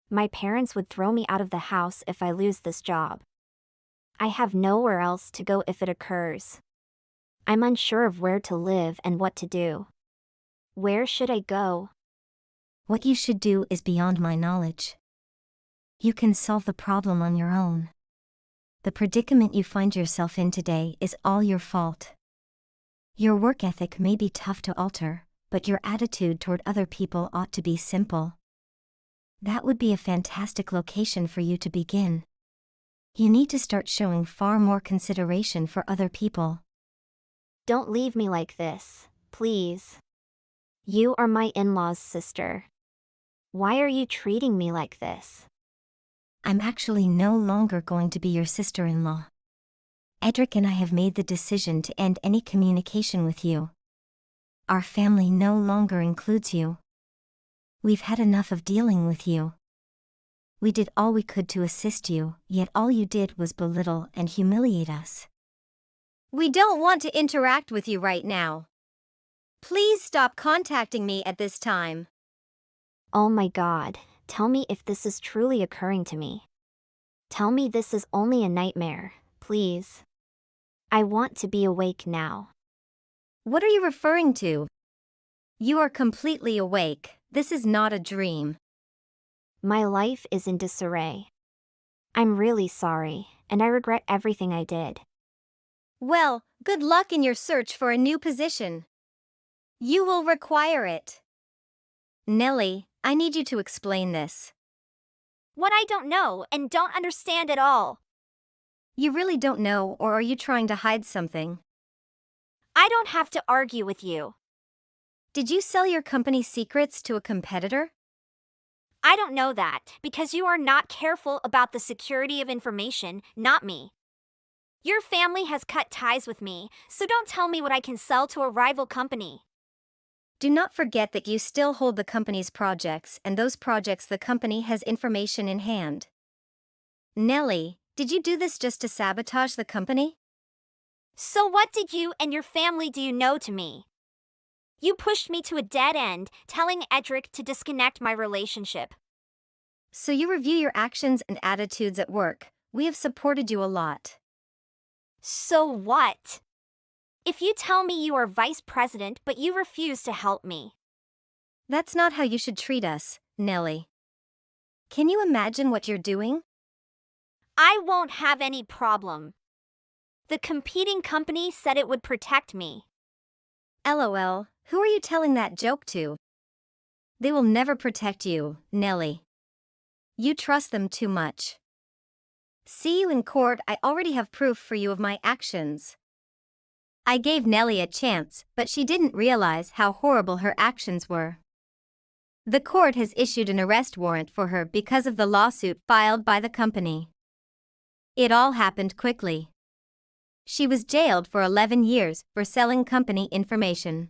My parents would throw me out of the house if I lose this job. I have nowhere else to go if it occurs. I'm unsure of where to live and what to do. Where should I go? What you should do is beyond my knowledge. You can solve the problem on your own. The predicament you find yourself in today is all your fault. Your work ethic may be tough to alter, but your attitude toward other people ought to be simple. That would be a fantastic location for you to begin. You need to start showing far more consideration for other people. Don't leave me like this, please. You are my in-laws' sister. Why are you treating me like this? I'm actually no longer going to be your sister-in-law. Edric and I have made the decision to end any communication with you. Our family no longer includes you. We've had enough of dealing with you. We did all we could to assist you, yet all you did was belittle and humiliate us. We don't want to interact with you right now. Please stop contacting me at this time. Oh my God, tell me if this is truly occurring to me. Tell me this is only a nightmare, please. I want to be awake now. What are you referring to? You are completely awake. This is not a dream. My life is in disarray. I'm really sorry, and I regret everything I did. Well, good luck in your search for a new position. You will require it. Nellie, I need you to explain this. What I don't know and don't understand at all. You really don't know, or are you trying to hide something? I don't have to argue with you. Did you sell your company's secrets to a competitor? I don't know that, because you are not careful about the security of information, not me. Your family has cut ties with me, so don't tell me what I can sell to a rival company. Do not forget that you still hold the company's projects, and those projects the company has information in hand. Nellie, did you do this just to sabotage the company? So what did you and your family do know to me? You pushed me to a dead end, telling Edric to disconnect my relationship. So you review your actions and attitudes at work. We have supported you a lot. So what? If you tell me you are vice president but you refuse to help me. That's not how you should treat us, Nellie. Can you imagine what you're doing? I won't have any problem. The competing company said it would protect me. LOL, who are you telling that joke to? They will never protect you, Nellie. You trust them too much. See you in court. I already have proof for you of my actions. I gave Nellie a chance, but she didn't realize how horrible her actions were. The court has issued an arrest warrant for her because of the lawsuit filed by the company. It all happened quickly. She was jailed for 11 years for selling company information.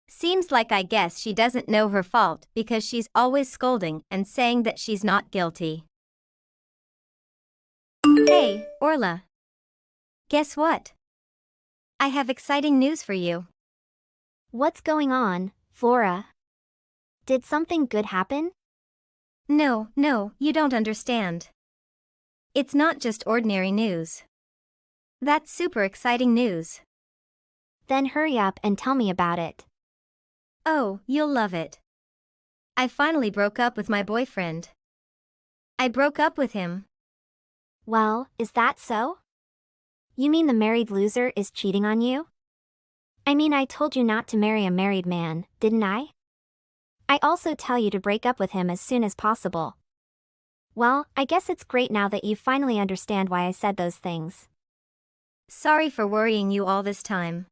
Seems like I guess she doesn't know her fault because she's always scolding and saying that she's not guilty. Hey, Orla. Guess what? I have exciting news for you. What's going on, Flora? Did something good happen? No, you don't understand. It's not just ordinary news. That's super exciting news. Then hurry up and tell me about it. Oh, you'll love it. I finally broke up with my boyfriend. I broke up with him. Well, is that so? You mean the married loser is cheating on you? I mean, I told you not to marry a married man, didn't I? I also tell you to break up with him as soon as possible. Well, I guess it's great now that you finally understand why I said those things. Sorry for worrying you all this time.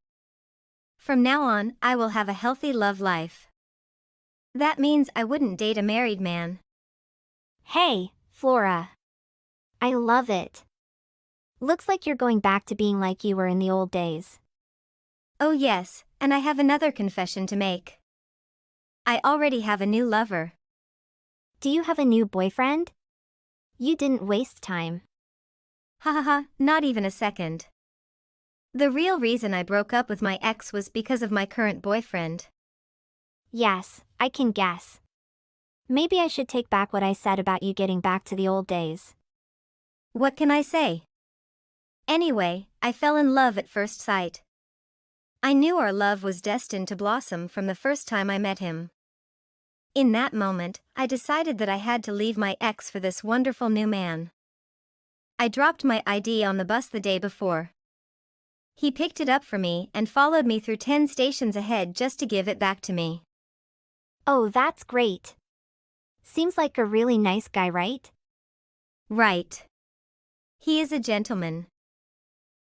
From now on, I will have a healthy love life. That means I wouldn't date a married man. Hey, Flora. I love it. Looks like you're going back to being like you were in the old days. Oh yes, and I have another confession to make. I already have a new lover. Do you have a new boyfriend? You didn't waste time. Ha, not even a second. The real reason I broke up with my ex was because of my current boyfriend. Yes, I can guess. Maybe I should take back what I said about you getting back to the old days. What can I say? Anyway, I fell in love at first sight. I knew our love was destined to blossom from the first time I met him. In that moment, I decided that I had to leave my ex for this wonderful new man. I dropped my ID on the bus the day before. He picked it up for me and followed me through 10 stations ahead just to give it back to me. Oh, that's great. Seems like a really nice guy, right? Right. He is a gentleman.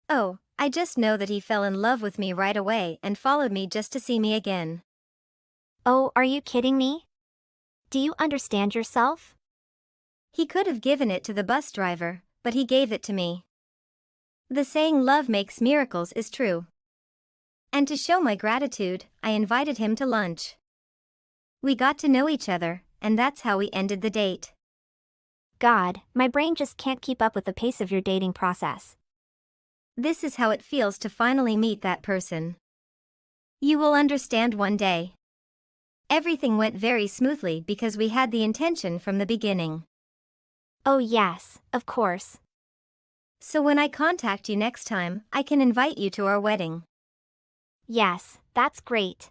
Oh, I just know that he fell in love with me right away and followed me just to see me again. Oh, are you kidding me? Do you understand yourself? He could have given it to the bus driver, but he gave it to me. The saying love makes miracles is true. And to show my gratitude, I invited him to lunch. We got to know each other, and that's how we ended the date. God, my brain just can't keep up with the pace of your dating process. This is how it feels to finally meet that person. You will understand one day. Everything went very smoothly because we had the intention from the beginning. Oh yes, of course. So when I contact you next time, I can invite you to our wedding. Yes, that's great.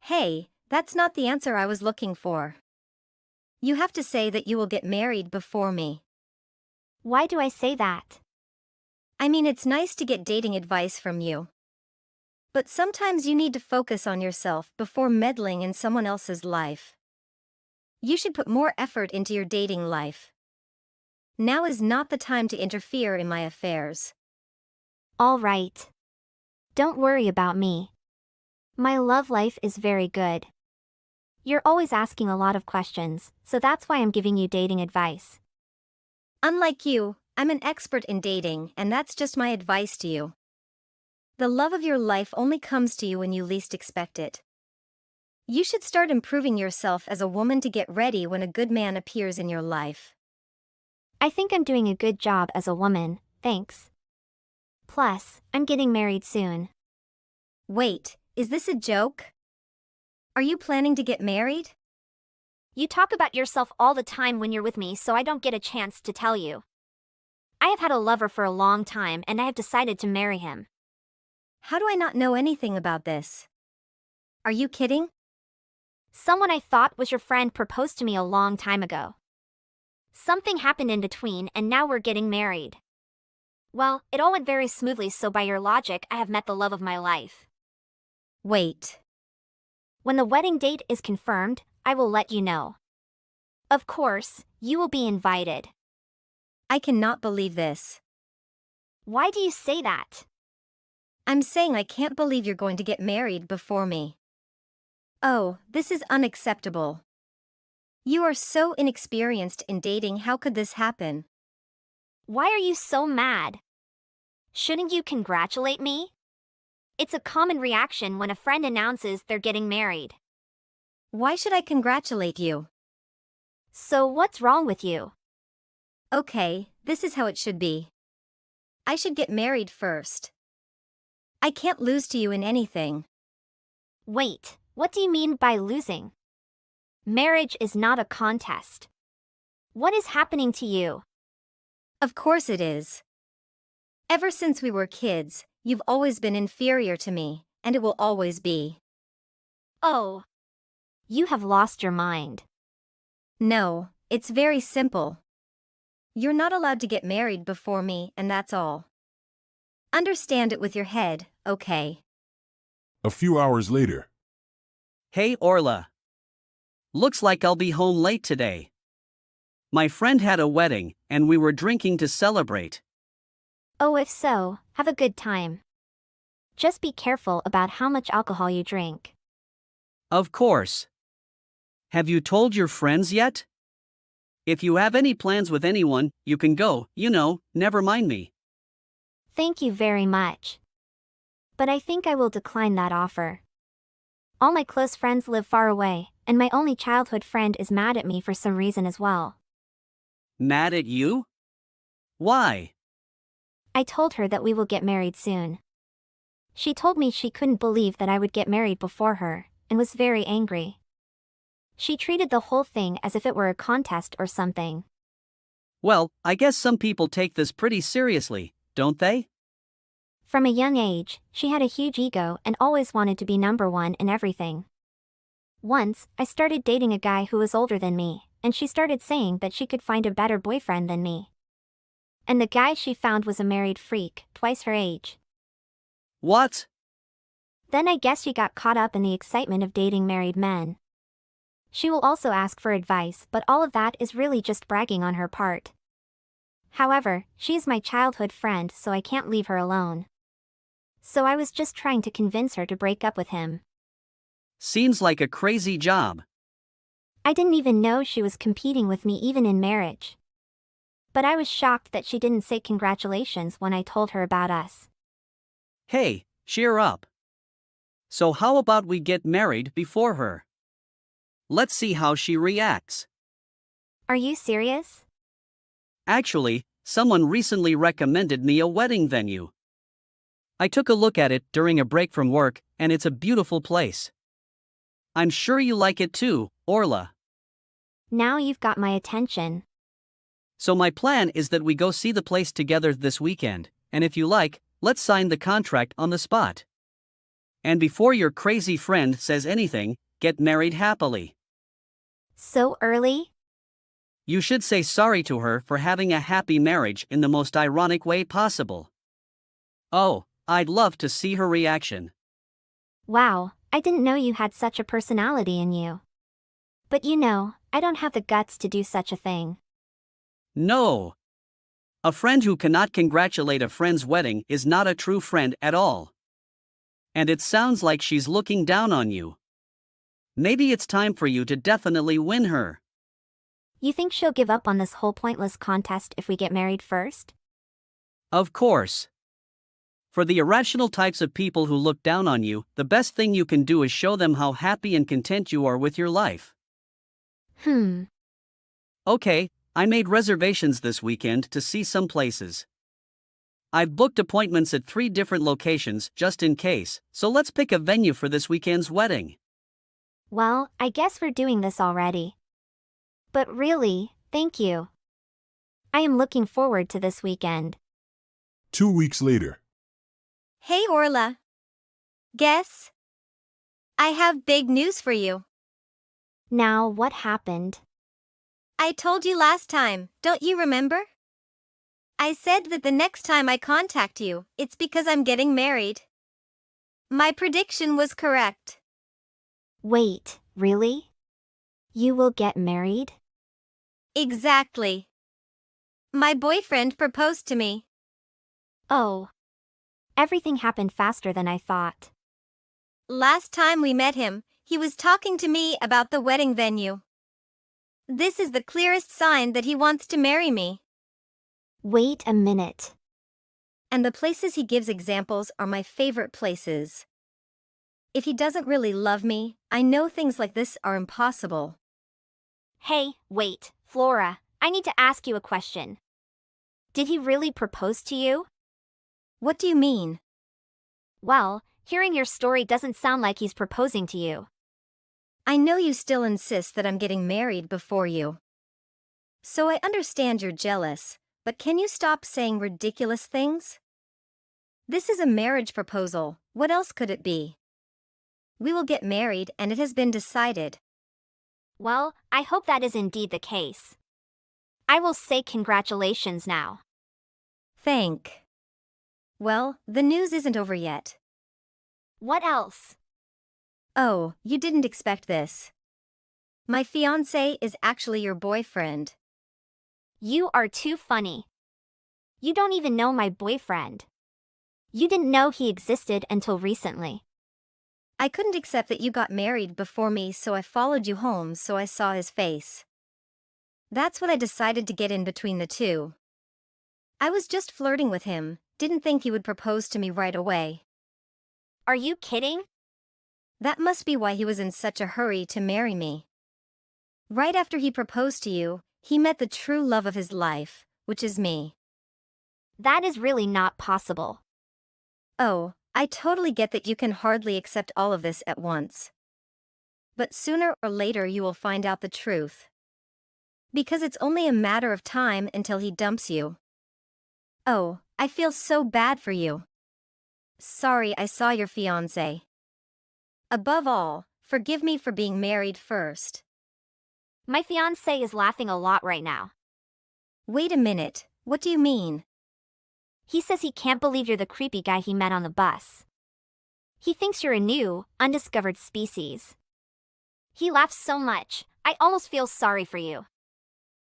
Hey, that's not the answer I was looking for. You have to say that you will get married before me. Why do I say that? I mean, it's nice to get dating advice from you. But sometimes you need to focus on yourself before meddling in someone else's life. You should put more effort into your dating life. Now is not the time to interfere in my affairs. All right. Don't worry about me. My love life is very good. You're always asking a lot of questions, so that's why I'm giving you dating advice. Unlike you, I'm an expert in dating, and that's just my advice to you. The love of your life only comes to you when you least expect it. You should start improving yourself as a woman to get ready when a good man appears in your life. I think I'm doing a good job as a woman, thanks. Plus, I'm getting married soon. Wait, is this a joke? Are you planning to get married? You talk about yourself all the time when you're with me, so I don't get a chance to tell you. I have had a lover for a long time and I have decided to marry him. How do I not know anything about this? Are you kidding? Someone I thought was your friend proposed to me a long time ago. Something happened in between and now we're getting married. Well, it all went very smoothly, so by your logic, I have met the love of my life. Wait. When the wedding date is confirmed, I will let you know. Of course, you will be invited. I cannot believe this. Why do you say that? I'm saying I can't believe you're going to get married before me. Oh, this is unacceptable. You are so inexperienced in dating. How could this happen? Why are you so mad? Shouldn't you congratulate me? It's a common reaction when a friend announces they're getting married. Why should I congratulate you? So what's wrong with you? Okay, this is how it should be. I should get married first. I can't lose to you in anything. Wait, what do you mean by losing? Marriage is not a contest. What is happening to you? Of course it is. Ever since we were kids, you've always been inferior to me, and it will always be. Oh. You have lost your mind. No, it's very simple. You're not allowed to get married before me, and that's all. Understand it with your head, okay? A few hours later. Hey Orla. Looks like I'll be home late today. My friend had a wedding, and we were drinking to celebrate. Oh, if so, have a good time. Just be careful about how much alcohol you drink. Of course. Have you told your friends yet? If you have any plans with anyone, you can go, never mind me. Thank you very much. But I think I will decline that offer. All my close friends live far away, and my only childhood friend is mad at me for some reason as well. Mad at you? Why? I told her that we will get married soon. She told me she couldn't believe that I would get married before her, and was very angry. She treated the whole thing as if it were a contest or something. Well, I guess some people take this pretty seriously, don't they? From a young age, she had a huge ego and always wanted to be number one in everything. Once, I started dating a guy who was older than me, and she started saying that she could find a better boyfriend than me. And the guy she found was a married freak, twice her age. What? Then I guess she got caught up in the excitement of dating married men. She will also ask for advice, but all of that is really just bragging on her part. However, she is my childhood friend, so I can't leave her alone. So I was just trying to convince her to break up with him. Seems like a crazy job. I didn't even know she was competing with me even in marriage. But I was shocked that she didn't say congratulations when I told her about us. Hey, cheer up. So how about we get married before her? Let's see how she reacts. Are you serious? Actually, someone recently recommended me a wedding venue. I took a look at it during a break from work, and it's a beautiful place. I'm sure you like it too, Orla. Now you've got my attention. So my plan is that we go see the place together this weekend, and if you like, let's sign the contract on the spot. And before your crazy friend says anything, get married happily. So early? You should say sorry to her for having a happy marriage in the most ironic way possible. Oh, I'd love to see her reaction. Wow, I didn't know you had such a personality in you. But you know, I don't have the guts to do such a thing. No. A friend who cannot congratulate a friend's wedding is not a true friend at all. And it sounds like she's looking down on you. Maybe it's time for you to definitely win her. You think she'll give up on this whole pointless contest if we get married first? Of course. For the irrational types of people who look down on you, the best thing you can do is show them how happy and content you are with your life. Okay, I made reservations this weekend to see some places. I've booked appointments at 3 different locations just in case, so let's pick a venue for this weekend's wedding. Well, I guess we're doing this already. But really, thank you. I am looking forward to this weekend. 2 weeks later. Hey, Orla. Guess? I have big news for you. Now, what happened? I told you last time, don't you remember? I said that the next time I contact you, it's because I'm getting married. My prediction was correct. Wait, really? You will get married? Exactly. My boyfriend proposed to me. Oh. Everything happened faster than I thought. Last time we met him, he was talking to me about the wedding venue. This is the clearest sign that he wants to marry me. Wait a minute. And the places he gives examples are my favorite places. If he doesn't really love me, I know things like this are impossible. Hey, wait, Flora, I need to ask you a question. Did he really propose to you? What do you mean? Well, hearing your story doesn't sound like he's proposing to you. I know you still insist that I'm getting married before you. So I understand you're jealous, but can you stop saying ridiculous things? This is a marriage proposal, what else could it be? We will get married and it has been decided. Well, I hope that is indeed the case. I will say congratulations now. Thank. Well, the news isn't over yet. What else? Oh, you didn't expect this. My fiancé is actually your boyfriend. You are too funny. You don't even know my boyfriend. You didn't know he existed until recently. I couldn't accept that you got married before me, so I followed you home so I saw his face. That's when I decided to get in between the two. I was just flirting with him, didn't think he would propose to me right away. Are you kidding? That must be why he was in such a hurry to marry me. Right after he proposed to you, he met the true love of his life, which is me. That is really not possible. Oh, I totally get that you can hardly accept all of this at once. But sooner or later you will find out the truth. Because it's only a matter of time until he dumps you. Oh, I feel so bad for you. Sorry I saw your fiancé. Above all, forgive me for being married first. My fiancé is laughing a lot right now. Wait a minute, what do you mean? He says he can't believe you're the creepy guy he met on the bus. He thinks you're a new, undiscovered species. He laughs so much, I almost feel sorry for you.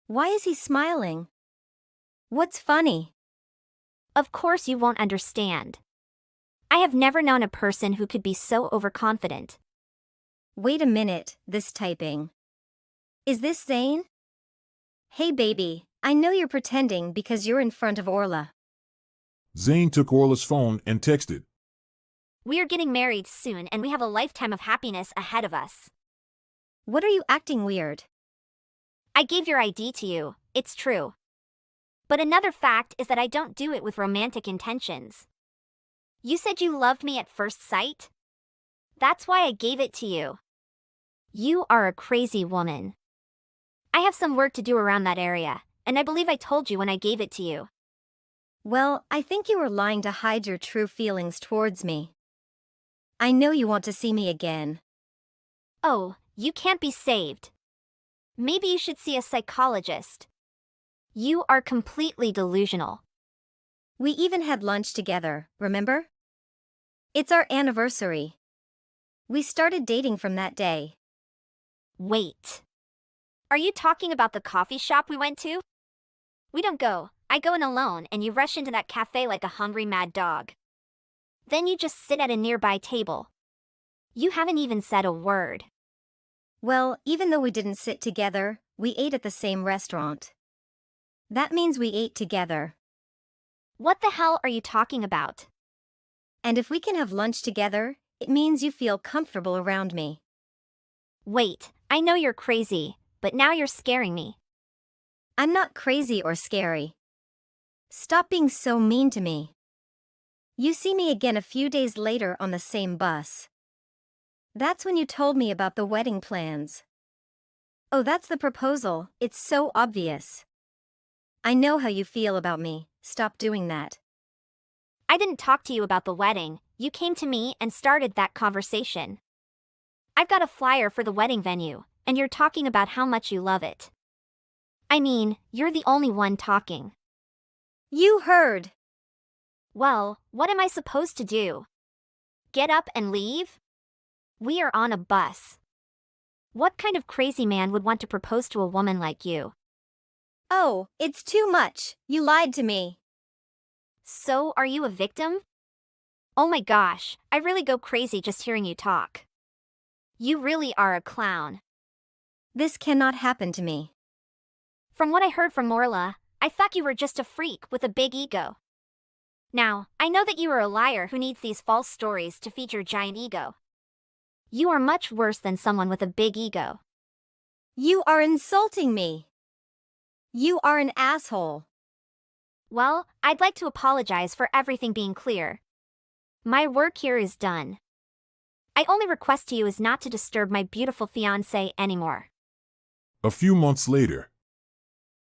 Why is he smiling? What's funny? Of course you won't understand. I have never known a person who could be so overconfident. Wait a minute, this typing. Is this Zane? Hey baby, I know you're pretending because you're in front of Orla. Zane took Orla's phone and texted. We are getting married soon and we have a lifetime of happiness ahead of us. What are you acting weird? I gave your ID to you, it's true. But another fact is that I don't do it with romantic intentions. You said you loved me at first sight? That's why I gave it to you. You are a crazy woman. I have some work to do around that area, and I believe I told you when I gave it to you. Well, I think you were lying to hide your true feelings towards me. I know you want to see me again. Oh, you can't be saved. Maybe you should see a psychologist. You are completely delusional. We even had lunch together, remember? It's our anniversary. We started dating from that day. Wait. Are you talking about the coffee shop we went to? We don't go. I go in alone and you rush into that cafe like a hungry mad dog. Then you just sit at a nearby table. You haven't even said a word. Well, even though we didn't sit together, we ate at the same restaurant. That means we ate together. What the hell are you talking about? And if we can have lunch together, it means you feel comfortable around me. Wait, I know you're crazy, but now you're scaring me. I'm not crazy or scary. Stop being so mean to me. You see me again a few days later on the same bus. That's when you told me about the wedding plans. Oh, that's the proposal, it's so obvious. I know how you feel about me, stop doing that. I didn't talk to you about the wedding, you came to me and started that conversation. I've got a flyer for the wedding venue, and you're talking about how much you love it. I mean, you're the only one talking. You heard. Well, what am I supposed to do? Get up and leave? We are on a bus. What kind of crazy man would want to propose to a woman like you? Oh, it's too much, you lied to me. So, are you a victim? Oh my gosh, I really go crazy just hearing you talk. You really are a clown. This cannot happen to me. From what I heard from Morla, I thought you were just a freak with a big ego. Now, I know that you are a liar who needs these false stories to feed your giant ego. You are much worse than someone with a big ego. You are insulting me. You are an asshole. Well, I'd like to apologize for everything being clear. My work here is done. I only request to you is not to disturb my beautiful fiancé anymore. A few months later.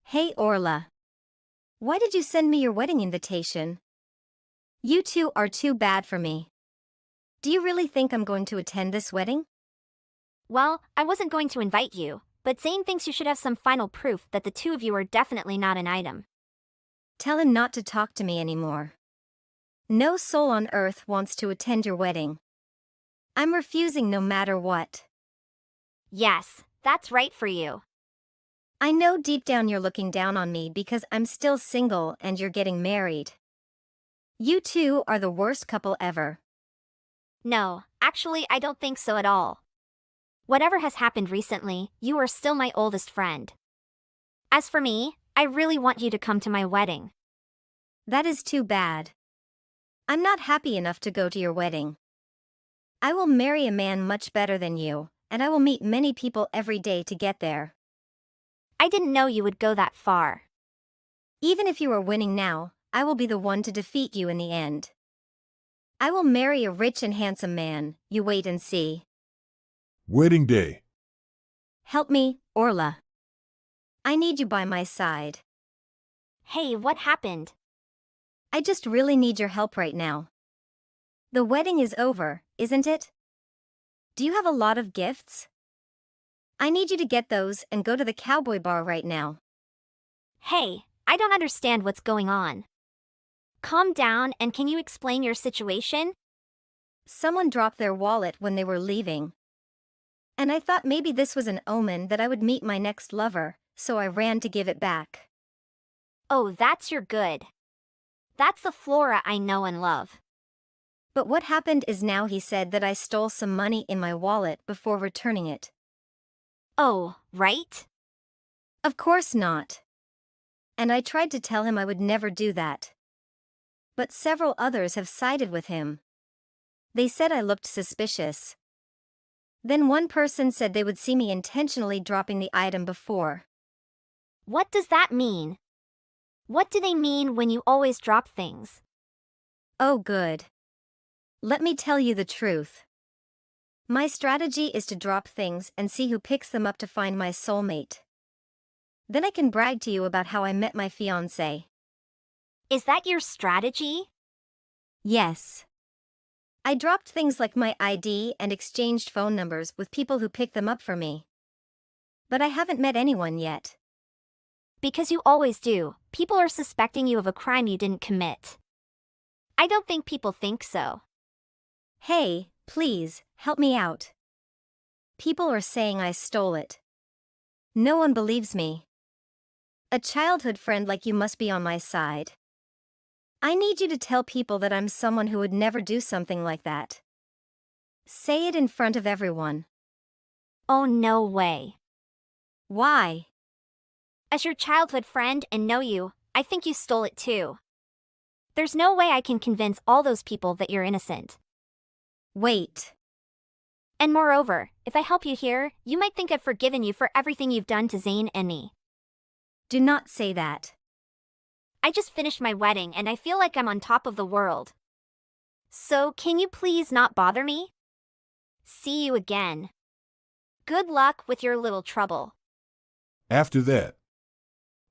Hey Orla. Why did you send me your wedding invitation? You two are too bad for me. Do you really think I'm going to attend this wedding? Well, I wasn't going to invite you, but Zane thinks you should have some final proof that the two of you are definitely not an item. Tell him not to talk to me anymore. No soul on earth wants to attend your wedding. I'm refusing no matter what. Yes, that's right for you. I know deep down you're looking down on me because I'm still single and you're getting married. You two are the worst couple ever. No, actually I don't think so at all. Whatever has happened recently, you are still my oldest friend. As for me, I really want you to come to my wedding. That is too bad. I'm not happy enough to go to your wedding. I will marry a man much better than you, and I will meet many people every day to get there. I didn't know you would go that far. Even if you are winning now, I will be the one to defeat you in the end. I will marry a rich and handsome man, you wait and see. Wedding day. Help me, Orla. I need you by my side. Hey, what happened? I just really need your help right now. The wedding is over, isn't it? Do you have a lot of gifts? I need you to get those and go to the cowboy bar right now. Hey, I don't understand what's going on. Calm down and can you explain your situation? Someone dropped their wallet when they were leaving. And I thought maybe this was an omen that I would meet my next lover, so I ran to give it back. Oh, that's your good. That's the Flora I know and love. But what happened is now he said that I stole some money in my wallet before returning it. Oh, right? Of course not. And I tried to tell him I would never do that. But several others have sided with him. They said I looked suspicious. Then one person said they would see me intentionally dropping the item before. What does that mean? What do they mean when you always drop things? Oh good. Let me tell you the truth. My strategy is to drop things and see who picks them up to find my soulmate. Then I can brag to you about how I met my fiancé. Is that your strategy? Yes. I dropped things like my ID and exchanged phone numbers with people who picked them up for me. But I haven't met anyone yet. Because you always do. People are suspecting you of a crime you didn't commit. I don't think people think so. Hey, please, help me out. People are saying I stole it. No one believes me. A childhood friend like you must be on my side. I need you to tell people that I'm someone who would never do something like that. Say it in front of everyone. Oh, no way. Why? As your childhood friend and know you, I think you stole it too. There's no way I can convince all those people that you're innocent. Wait. And moreover, if I help you here, you might think I've forgiven you for everything you've done to Zane and me. Do not say that. I just finished my wedding and I feel like I'm on top of the world. So can you please not bother me? See you again. Good luck with your little trouble. After that,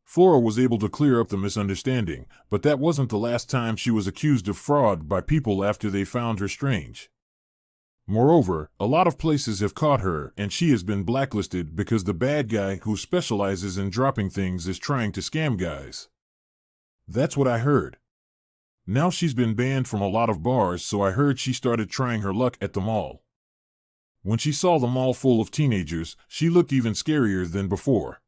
Flora was able to clear up the misunderstanding, but that wasn't the last time she was accused of fraud by people after they found her strange. Moreover, a lot of places have caught her and she has been blacklisted because the bad guy who specializes in dropping things is trying to scam guys. That's what I heard. Now she's been banned from a lot of bars, so I heard she started trying her luck at the mall. When she saw the mall full of teenagers, she looked even scarier than before.